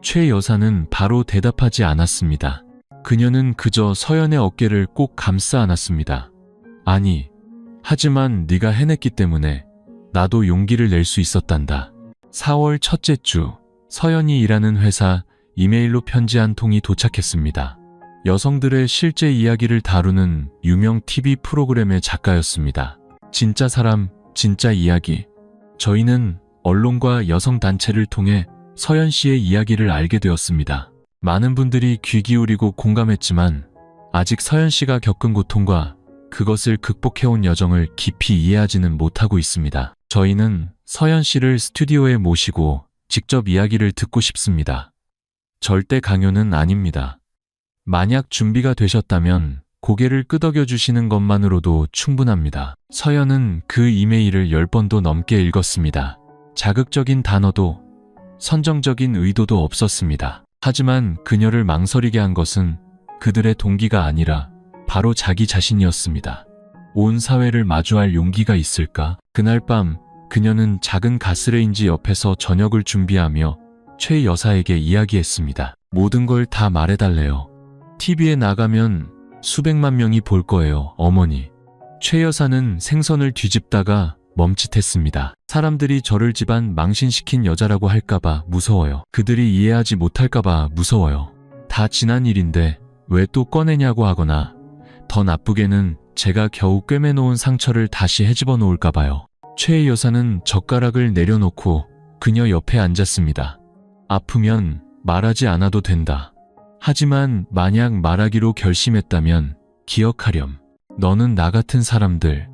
최 여사는 바로 대답하지 않았습니다. 그녀는 그저 서연의 어깨를 꼭 감싸 안았습니다. 아니, 하지만 네가 해냈기 때문에 나도 용기를 낼 수 있었단다. 4월 첫째 주, 서연이 일하는 회사 이메일로 편지 한 통이 도착했습니다. 여성들의 실제 이야기를 다루는 유명 TV 프로그램의 작가였습니다. 진짜 사람, 진짜 이야기. 저희는 언론과 여성단체를 통해 서연 씨의 이야기를 알게 되었습니다. 많은 분들이 귀 기울이고 공감했지만 아직 서연 씨가 겪은 고통과 그것을 극복해온 여정을 깊이 이해하지는 못하고 있습니다. 저희는 서연 씨를 스튜디오에 모시고 직접 이야기를 듣고 싶습니다. 절대 강요는 아닙니다. 만약 준비가 되셨다면 고개를 끄덕여 주시는 것만으로도 충분합니다. 서연은 그 이메일을 10번도 넘게 읽었습니다. 자극적인 단어도 선정적인 의도도 없었습니다. 하지만 그녀를 망설이게 한 것은 그들의 동기가 아니라 바로 자기 자신이었습니다. 온 사회를 마주할 용기가 있을까? 그날 밤 그녀는 작은 가스레인지 옆에서 저녁을 준비하며 최 여사에게 이야기했습니다. 모든 걸 다 말해달래요. TV에 나가면 수백만 명이 볼 거예요, 어머니. 최 여사는 생선을 뒤집다가 멈칫했습니다. 사람들이 저를 집안 망신시킨 여자라고 할까봐 무서워요. 그들이 이해하지 못할까봐 무서워요. 다 지난 일인데 왜 또 꺼내냐고 하거나 더 나쁘게는 제가 겨우 꿰매놓은 상처를 다시 헤집어 놓을까봐요. 최 여사는 젓가락을 내려놓고 그녀 옆에 앉았습니다. 아프면 말하지 않아도 된다. 하지만 만약 말하기로 결심했다면 기억하렴. 너는 나 같은 사람들,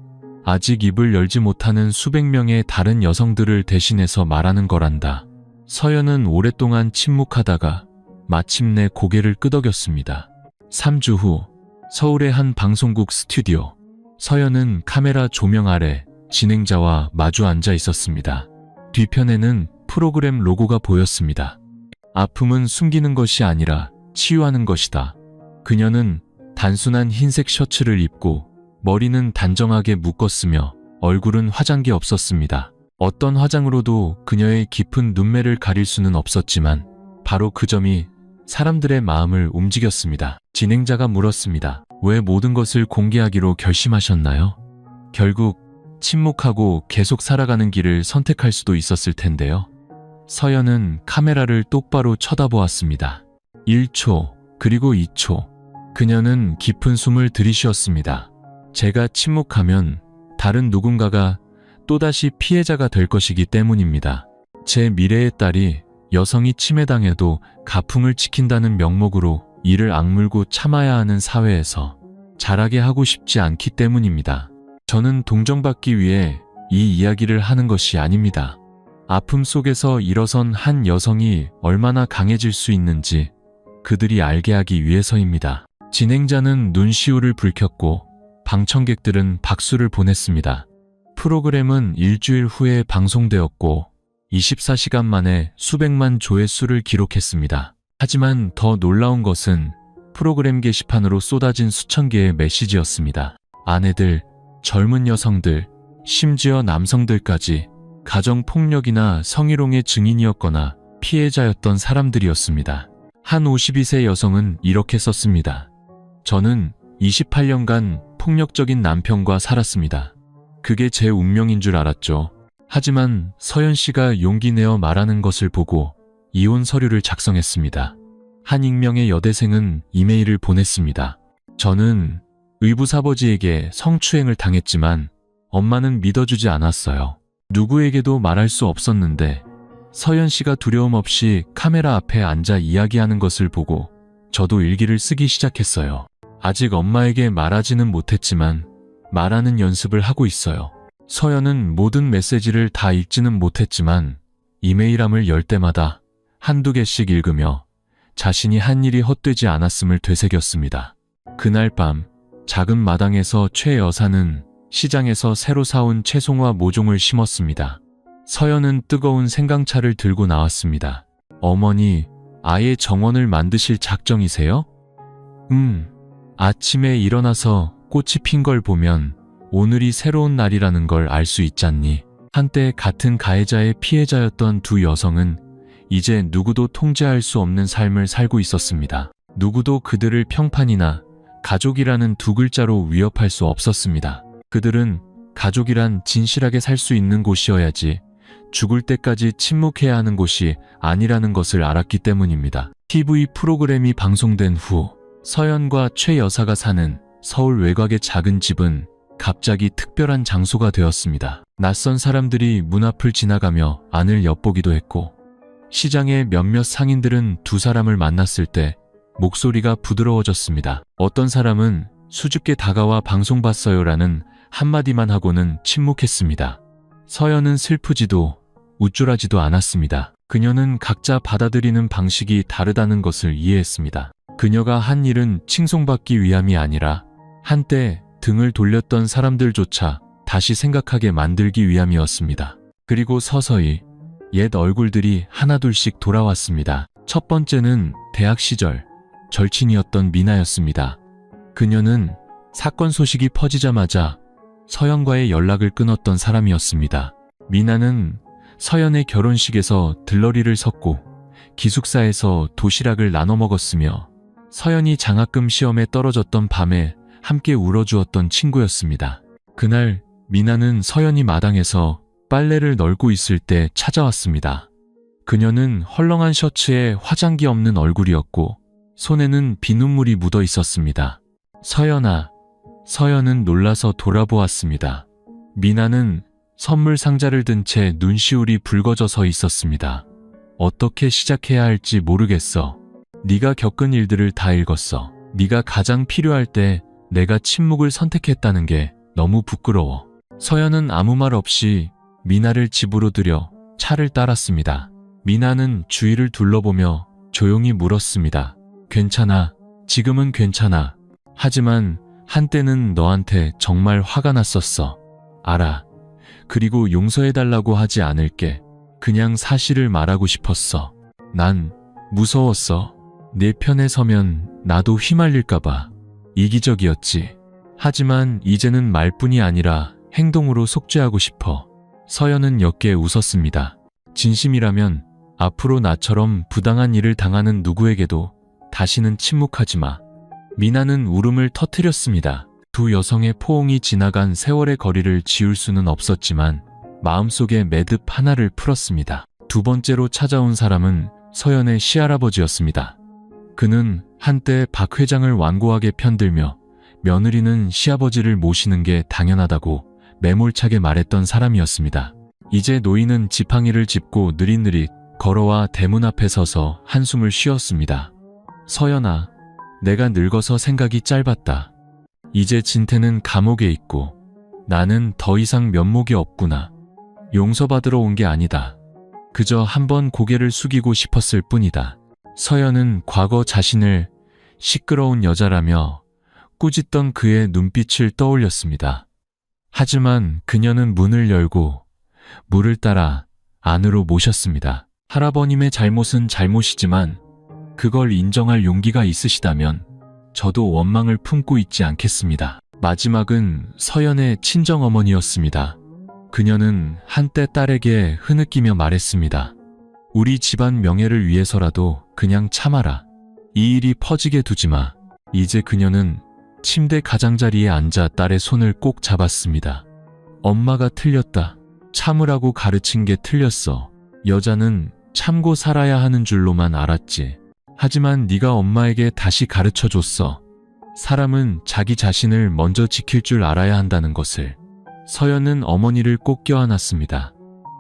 아직 입을 열지 못하는 수백 명의 다른 여성들을 대신해서 말하는 거란다. 서연은 오랫동안 침묵하다가 마침내 고개를 끄덕였습니다. 3주 후 서울의 한 방송국 스튜디오. 서연은 카메라 조명 아래 진행자와 마주 앉아 있었습니다. 뒤편에는 프로그램 로고가 보였습니다. 아픔은 숨기는 것이 아니라 치유하는 것이다. 그녀는 단순한 흰색 셔츠를 입고 머리는 단정하게 묶었으며 얼굴은 화장기 없었습니다. 어떤 화장으로도 그녀의 깊은 눈매를 가릴 수는 없었지만 바로 그 점이 사람들의 마음을 움직였습니다. 진행자가 물었습니다. 왜 모든 것을 공개하기로 결심하셨나요? 결국 침묵하고 계속 살아가는 길을 선택할 수도 있었을 텐데요. 서연은 카메라를 똑바로 쳐다보았습니다. 1초, 그리고 2초. 그녀는 깊은 숨을 들이쉬었습니다. 제가 침묵하면 다른 누군가가 또다시 피해자가 될 것이기 때문입니다. 제 미래의 딸이 여성이 침해당해도 가풍을 지킨다는 명목으로 이를 악물고 참아야 하는 사회에서 자라게 하고 싶지 않기 때문입니다. 저는 동정받기 위해 이 이야기를 하는 것이 아닙니다. 아픔 속에서 일어선 한 여성이 얼마나 강해질 수 있는지 그들이 알게 하기 위해서입니다. 진행자는 눈시울을 붉혔고 방청객들은 박수를 보냈습니다. 프로그램은 일주일 후에 방송되었고 24시간 만에 수백만 조회수를 기록했습니다. 하지만 더 놀라운 것은 프로그램 게시판으로 쏟아진 수천 개의 메시지였습니다. 아내들, 젊은 여성들, 심지어 남성들까지 가정폭력이나 성희롱의 증인이었거나 피해자였던 사람들이었습니다. 한 52세 여성은 이렇게 썼습니다. 저는 28년간 폭력적인 남편과 살았습니다. 그게 제 운명인 줄 알았죠. 하지만 서연 씨가 용기 내어 말하는 것을 보고 이혼 서류를 작성했습니다. 한 익명의 여대생은 이메일을 보냈습니다. 저는 의붓아버지에게 성추행을 당했지만 엄마는 믿어주지 않았어요. 누구에게도 말할 수 없었는데 서연 씨가 두려움 없이 카메라 앞에 앉아 이야기하는 것을 보고 저도 일기를 쓰기 시작했어요. 아직 엄마에게 말하지는 못했지만 말하는 연습을 하고 있어요. 서연은 모든 메시지를 다 읽지는 못했지만 이메일함을 열 때마다 한두 개씩 읽으며 자신이 한 일이 헛되지 않았음을 되새겼습니다. 그날 밤 작은 마당에서 최 여사는 시장에서 새로 사온 채송화 모종을 심었습니다. 서연은 뜨거운 생강차를 들고 나왔습니다. 어머니, 아예 정원을 만드실 작정이세요? 아침에 일어나서 꽃이 핀 걸 보면 오늘이 새로운 날이라는 걸 알 수 있잖니. 한때 같은 가해자의 피해자였던 두 여성은 이제 누구도 통제할 수 없는 삶을 살고 있었습니다. 누구도 그들을 평판이나 가족이라는 두 글자로 위협할 수 없었습니다. 그들은 가족이란 진실하게 살 수 있는 곳이어야지 죽을 때까지 침묵해야 하는 곳이 아니라는 것을 알았기 때문입니다. TV 프로그램이 방송된 후 서연과 최 여사가 사는 서울 외곽의 작은 집은 갑자기 특별한 장소가 되었습니다. 낯선 사람들이 문 앞을 지나가며 안을 엿보기도 했고 시장의 몇몇 상인들은 두 사람을 만났을 때 목소리가 부드러워졌습니다. 어떤 사람은 수줍게 다가와 방송 봤어요라는 한마디만 하고는 침묵했습니다. 서연은 슬프지도 우쭐하지도 않았습니다. 그녀는 각자 받아들이는 방식이 다르다는 것을 이해했습니다. 그녀가 한 일은 칭송받기 위함이 아니라 한때 등을 돌렸던 사람들조차 다시 생각하게 만들기 위함이었습니다. 그리고 서서히 옛 얼굴들이 하나둘씩 돌아왔습니다. 첫 번째는 대학 시절 절친이었던 미나였습니다. 그녀는 사건 소식이 퍼지자마자 서연과의 연락을 끊었던 사람이었습니다. 미나는 서연의 결혼식에서 들러리를 섰고 기숙사에서 도시락을 나눠 먹었으며 서연이 장학금 시험에 떨어졌던 밤에 함께 울어주었던 친구였습니다. 그날 미나는 서연이 마당에서 빨래를 널고 있을 때 찾아왔습니다. 그녀는 헐렁한 셔츠에 화장기 없는 얼굴이었고 손에는 비눗물이 묻어 있었습니다. 서연아. 서연은 놀라서 돌아보았습니다. 미나는 선물 상자를 든 채 눈시울이 붉어져 서 있었습니다. 어떻게 시작해야 할지 모르겠어. 네가 겪은 일들을 다 읽었어. 네가 가장 필요할 때 내가 침묵을 선택했다는 게 너무 부끄러워. 서연은 아무 말 없이 미나를 집으로 들여 차를 따랐습니다. 미나는 주위를 둘러보며 조용히 물었습니다. 괜찮아. 지금은 괜찮아. 하지만 한때는 너한테 정말 화가 났었어. 알아. 그리고 용서해달라고 하지 않을게. 그냥 사실을 말하고 싶었어. 난 무서웠어. 내 편에 서면 나도 휘말릴까봐. 이기적이었지. 하지만 이제는 말뿐이 아니라 행동으로 속죄하고 싶어. 서연은 옅게 웃었습니다. 진심이라면 앞으로 나처럼 부당한 일을 당하는 누구에게도 다시는 침묵하지 마. 미나는 울음을 터뜨렸습니다. 두 여성의 포옹이 지나간 세월의 거리를 지울 수는 없었지만 마음속에 매듭 하나를 풀었습니다. 두 번째로 찾아온 사람은 서연의 시할아버지였습니다. 그는 한때 박 회장을 완고하게 편들며 며느리는 시아버지를 모시는 게 당연하다고 매몰차게 말했던 사람이었습니다. 이제 노인은 지팡이를 짚고 느릿느릿 걸어와 대문 앞에 서서 한숨을 쉬었습니다. 서연아, 내가 늙어서 생각이 짧았다. 이제 진태는 감옥에 있고 나는 더 이상 면목이 없구나. 용서받으러 온 게 아니다. 그저 한번 고개를 숙이고 싶었을 뿐이다. 서연은 과거 자신을 시끄러운 여자라며 꾸짖던 그의 눈빛을 떠올렸습니다. 하지만 그녀는 문을 열고 물을 따라 안으로 모셨습니다. 할아버님의 잘못은 잘못이지만 그걸 인정할 용기가 있으시다면 저도 원망을 품고 있지 않겠습니다. 마지막은 서연의 친정어머니였습니다. 그녀는 한때 딸에게 흐느끼며 말했습니다. 우리 집안 명예를 위해서라도 그냥 참아라. 이 일이 퍼지게 두지 마. 이제 그녀는 침대 가장자리에 앉아 딸의 손을 꼭 잡았습니다. 엄마가 틀렸다. 참으라고 가르친 게 틀렸어. 여자는 참고 살아야 하는 줄로만 알았지. 하지만 네가 엄마에게 다시 가르쳐줬어. 사람은 자기 자신을 먼저 지킬 줄 알아야 한다는 것을. 서연은 어머니를 꼭 껴안았습니다.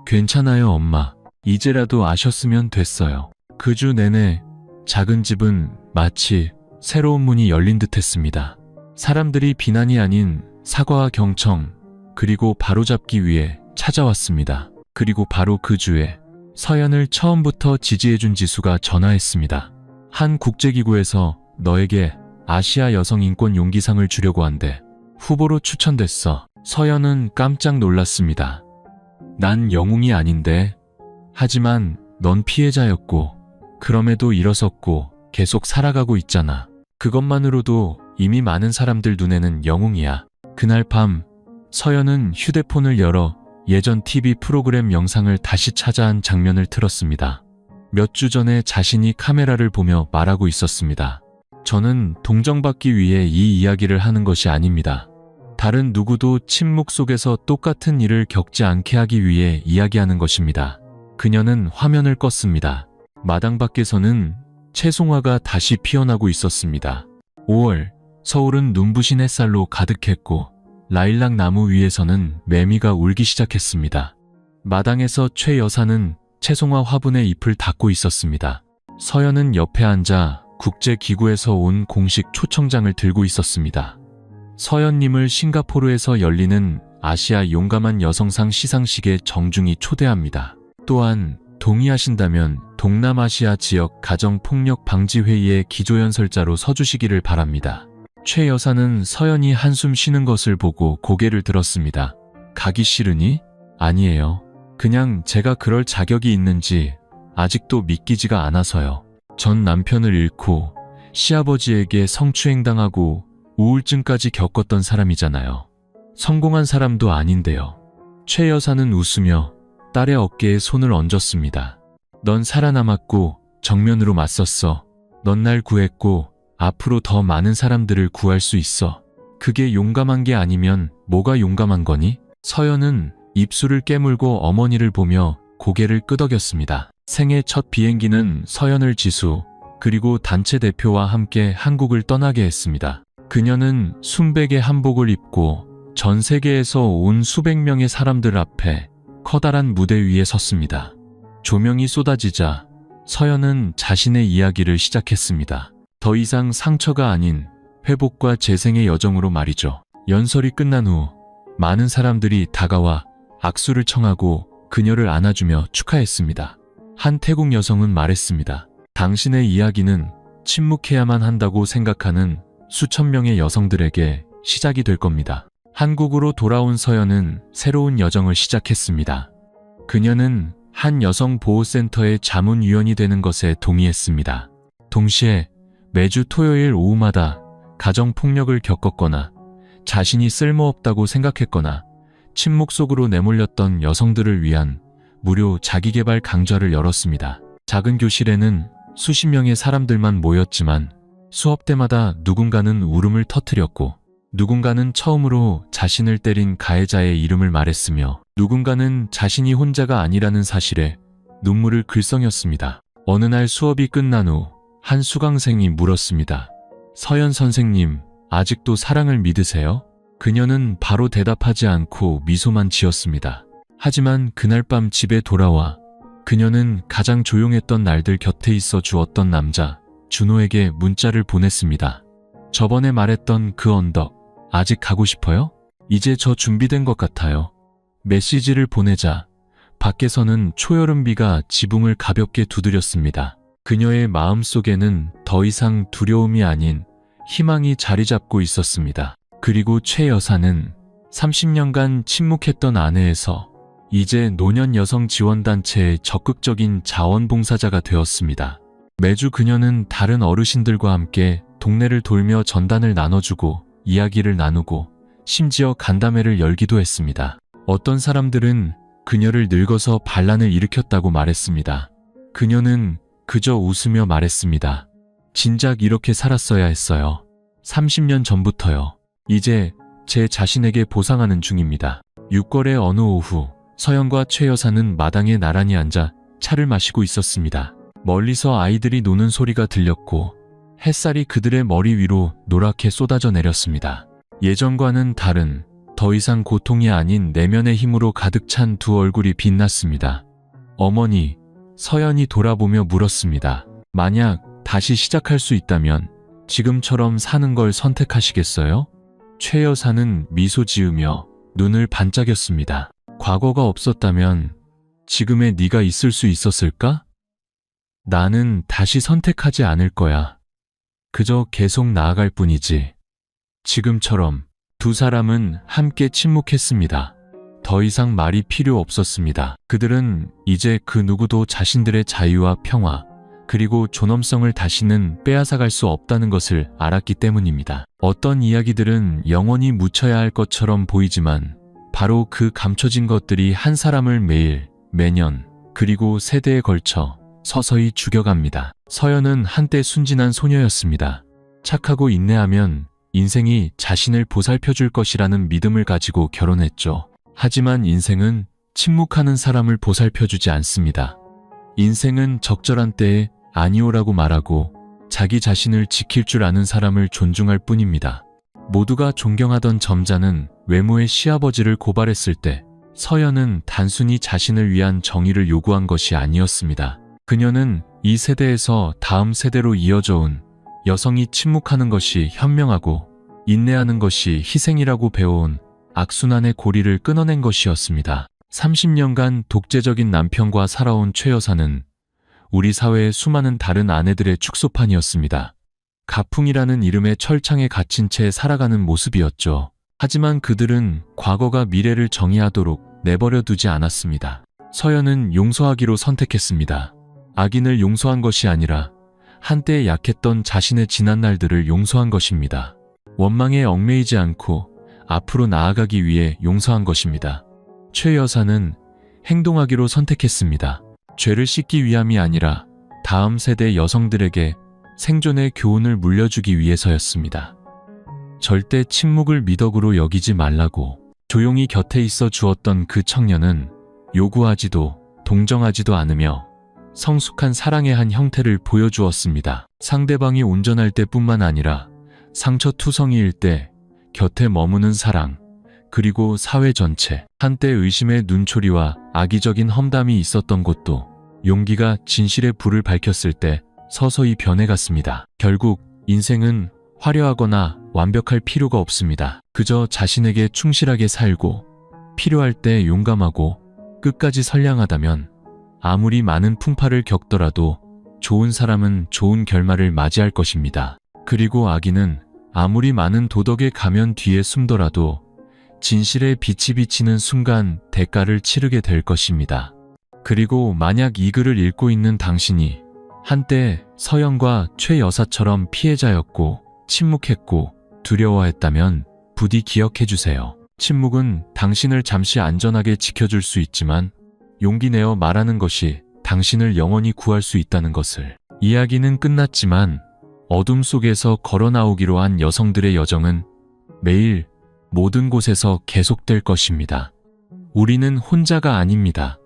괜찮아요, 엄마. 이제라도 아셨으면 됐어요. 그 주 내내 작은 집은 마치 새로운 문이 열린 듯 했습니다. 사람들이 비난이 아닌 사과와 경청, 그리고 바로잡기 위해 찾아왔습니다. 그리고 바로 그 주에 서연을 처음부터 지지해준 지수가 전화했습니다. 한 국제기구에서 너에게 아시아 여성 인권 용기상을 주려고 한대. 후보로 추천됐어. 서연은 깜짝 놀랐습니다. 난 영웅이 아닌데. 하지만 넌 피해자였고 그럼에도 일어섰고 계속 살아가고 있잖아. 그것만으로도 이미 많은 사람들 눈에는 영웅이야. 그날 밤 서연은 휴대폰을 열어 예전 TV 프로그램 영상을 다시 찾아 한 장면을 틀었습니다. 몇 주 전에 자신이 카메라를 보며 말하고 있었습니다. 저는 동정받기 위해 이 이야기를 하는 것이 아닙니다. 다른 누구도 침묵 속에서 똑같은 일을 겪지 않게 하기 위해 이야기하는 것입니다. 그녀는 화면을 껐습니다. 마당 밖에서는 채송화가 다시 피어나고 있었습니다. 5월, 서울은 눈부신 햇살로 가득했고 라일락 나무 위에서는 매미가 울기 시작했습니다. 마당에서 최 여사는 채송화 화분에 잎을 닫고 있었습니다. 서연은 옆에 앉아 국제기구에서 온 공식 초청장을 들고 있었습니다. 서연님을 싱가포르에서 열리는 아시아 용감한 여성상 시상식에 정중히 초대합니다. 또한 동의하신다면 동남아시아 지역 가정폭력 방지회의의 기조연설자로 서주시기를 바랍니다. 최 여사는 서연이 한숨 쉬는 것을 보고 고개를 들었습니다. 가기 싫으니? 아니에요. 그냥 제가 그럴 자격이 있는지 아직도 믿기지가 않아서요. 전 남편을 잃고 시아버지에게 성추행당하고 우울증까지 겪었던 사람이잖아요. 성공한 사람도 아닌데요. 최 여사는 웃으며 딸의 어깨에 손을 얹었습니다. 넌 살아남았고 정면으로 맞섰어. 넌 날 구했고 앞으로 더 많은 사람들을 구할 수 있어. 그게 용감한 게 아니면 뭐가 용감한 거니? 서연은 입술을 깨물고 어머니를 보며 고개를 끄덕였습니다. 생애 첫 비행기는 서연을 지수 그리고 단체 대표와 함께 한국을 떠나게 했습니다. 그녀는 순백의 한복을 입고 전 세계에서 온 수백 명의 사람들 앞에 커다란 무대 위에 섰습니다. 조명이 쏟아지자 서연은 자신의 이야기를 시작했습니다. 더 이상 상처가 아닌 회복과 재생의 여정으로 말이죠. 연설이 끝난 후 많은 사람들이 다가와 악수를 청하고 그녀를 안아주며 축하했습니다. 한 태국 여성은 말했습니다. 당신의 이야기는 침묵해야만 한다고 생각하는 수천 명의 여성들에게 시작이 될 겁니다. 한국으로 돌아온 서연은 새로운 여정을 시작했습니다. 그녀는 한 여성보호센터의 자문위원이 되는 것에 동의했습니다. 동시에 매주 토요일 오후마다 가정폭력을 겪었거나 자신이 쓸모없다고 생각했거나 침묵 속으로 내몰렸던 여성들을 위한 무료 자기개발 강좌를 열었습니다. 작은 교실에는 수십 명의 사람들만 모였지만 수업 때마다 누군가는 울음을 터뜨렸고 누군가는 처음으로 자신을 때린 가해자의 이름을 말했으며 누군가는 자신이 혼자가 아니라는 사실에 눈물을 글썽였습니다. 어느 날 수업이 끝난 후 한 수강생이 물었습니다. 서연 선생님, 아직도 사랑을 믿으세요? 그녀는 바로 대답하지 않고 미소만 지었습니다. 하지만 그날 밤 집에 돌아와 그녀는 가장 조용했던 날들 곁에 있어 주었던 남자 준호에게 문자를 보냈습니다. 저번에 말했던 그 언덕 아직 가고 싶어요? 이제 저 준비된 것 같아요. 메시지를 보내자 밖에서는 초여름비가 지붕을 가볍게 두드렸습니다. 그녀의 마음속에는 더 이상 두려움이 아닌 희망이 자리 잡고 있었습니다. 그리고 최 여사는 30년간 침묵했던 아내에서 이제 노년 여성 지원단체의 적극적인 자원봉사자가 되었습니다. 매주 그녀는 다른 어르신들과 함께 동네를 돌며 전단을 나눠주고 이야기를 나누고 심지어 간담회를 열기도 했습니다. 어떤 사람들은 그녀를 늙어서 반란을 일으켰다고 말했습니다. 그녀는 그저 웃으며 말했습니다. 진작 이렇게 살았어야 했어요. 30년 전부터요. 이제 제 자신에게 보상하는 중입니다. 6월의 어느 오후 서연과 최 여사는 마당에 나란히 앉아 차를 마시고 있었습니다. 멀리서 아이들이 노는 소리가 들렸고 햇살이 그들의 머리 위로 노랗게 쏟아져 내렸습니다. 예전과는 다른 더 이상 고통이 아닌 내면의 힘으로 가득 찬 두 얼굴이 빛났습니다. 어머니, 서연이 돌아보며 물었습니다. 만약 다시 시작할 수 있다면 지금처럼 사는 걸 선택하시겠어요? 최 여사는 미소 지으며 눈을 반짝였습니다. 과거가 없었다면 지금의 네가 있을 수 있었을까? 나는 다시 선택하지 않을 거야. 그저 계속 나아갈 뿐이지. 지금처럼 두 사람은 함께 침묵했습니다. 더 이상 말이 필요 없었습니다. 그들은 이제 그 누구도 자신들의 자유와 평화, 그리고 존엄성을 다시는 빼앗아갈 수 없다는 것을 알았기 때문입니다. 어떤 이야기들은 영원히 묻혀야 할 것처럼 보이지만 바로 그 감춰진 것들이 한 사람을 매일, 매년, 그리고 세대에 걸쳐 서서히 죽여갑니다. 서연은 한때 순진한 소녀였습니다. 착하고 인내하면 인생이 자신을 보살펴줄 것이라는 믿음을 가지고 결혼했죠. 하지만 인생은 침묵하는 사람을 보살펴주지 않습니다. 인생은 적절한 때에 아니오라고 말하고 자기 자신을 지킬 줄 아는 사람을 존중할 뿐입니다. 모두가 존경하던 점자는 외모의 시아버지를 고발했을 때 서연은 단순히 자신을 위한 정의를 요구한 것이 아니었습니다. 그녀는 이 세대에서 다음 세대로 이어져 온 여성이 침묵하는 것이 현명하고 인내하는 것이 희생이라고 배워온 악순환의 고리를 끊어낸 것이었습니다. 30년간 독재적인 남편과 살아온 최 여사는 우리 사회의 수많은 다른 아내들의 축소판이었습니다. 가풍이라는 이름의 철창에 갇힌 채 살아가는 모습이었죠. 하지만 그들은 과거가 미래를 정의하도록 내버려 두지 않았습니다. 서연은 용서하기로 선택했습니다. 악인을 용서한 것이 아니라 한때 약했던 자신의 지난 날들을 용서한 것입니다. 원망에 얽매이지 않고 앞으로 나아가기 위해 용서한 것입니다. 최 여사는 행동하기로 선택했습니다. 죄를 씻기 위함이 아니라 다음 세대 여성들에게 생존의 교훈을 물려주기 위해서였습니다. 절대 침묵을 미덕으로 여기지 말라고 조용히 곁에 있어 주었던 그 청년은 요구하지도 동정하지도 않으며 성숙한 사랑의 한 형태를 보여주었습니다. 상대방이 온전할 때뿐만 아니라 상처투성이일 때 곁에 머무는 사랑, 그리고 사회 전체, 한때 의심의 눈초리와 악의적인 험담이 있었던 곳도 용기가 진실의 불을 밝혔을 때 서서히 변해갔습니다. 결국 인생은 화려하거나 완벽할 필요가 없습니다. 그저 자신에게 충실하게 살고 필요할 때 용감하고 끝까지 선량하다면 아무리 많은 풍파를 겪더라도 좋은 사람은 좋은 결말을 맞이할 것입니다. 그리고 악인은 아무리 많은 도덕의 가면 뒤에 숨더라도 진실의 빛이 비치는 순간 대가를 치르게 될 것입니다. 그리고 만약 이 글을 읽고 있는 당신이 한때 서연과 최 여사처럼 피해자였고 침묵했고 두려워했다면 부디 기억해주세요. 침묵은 당신을 잠시 안전하게 지켜줄 수 있지만 용기 내어 말하는 것이 당신을 영원히 구할 수 있다는 것을. 이야기는 끝났지만 어둠 속에서 걸어 나오기로 한 여성들의 여정은 매일 모든 곳에서 계속될 것입니다. 우리는 혼자가 아닙니다.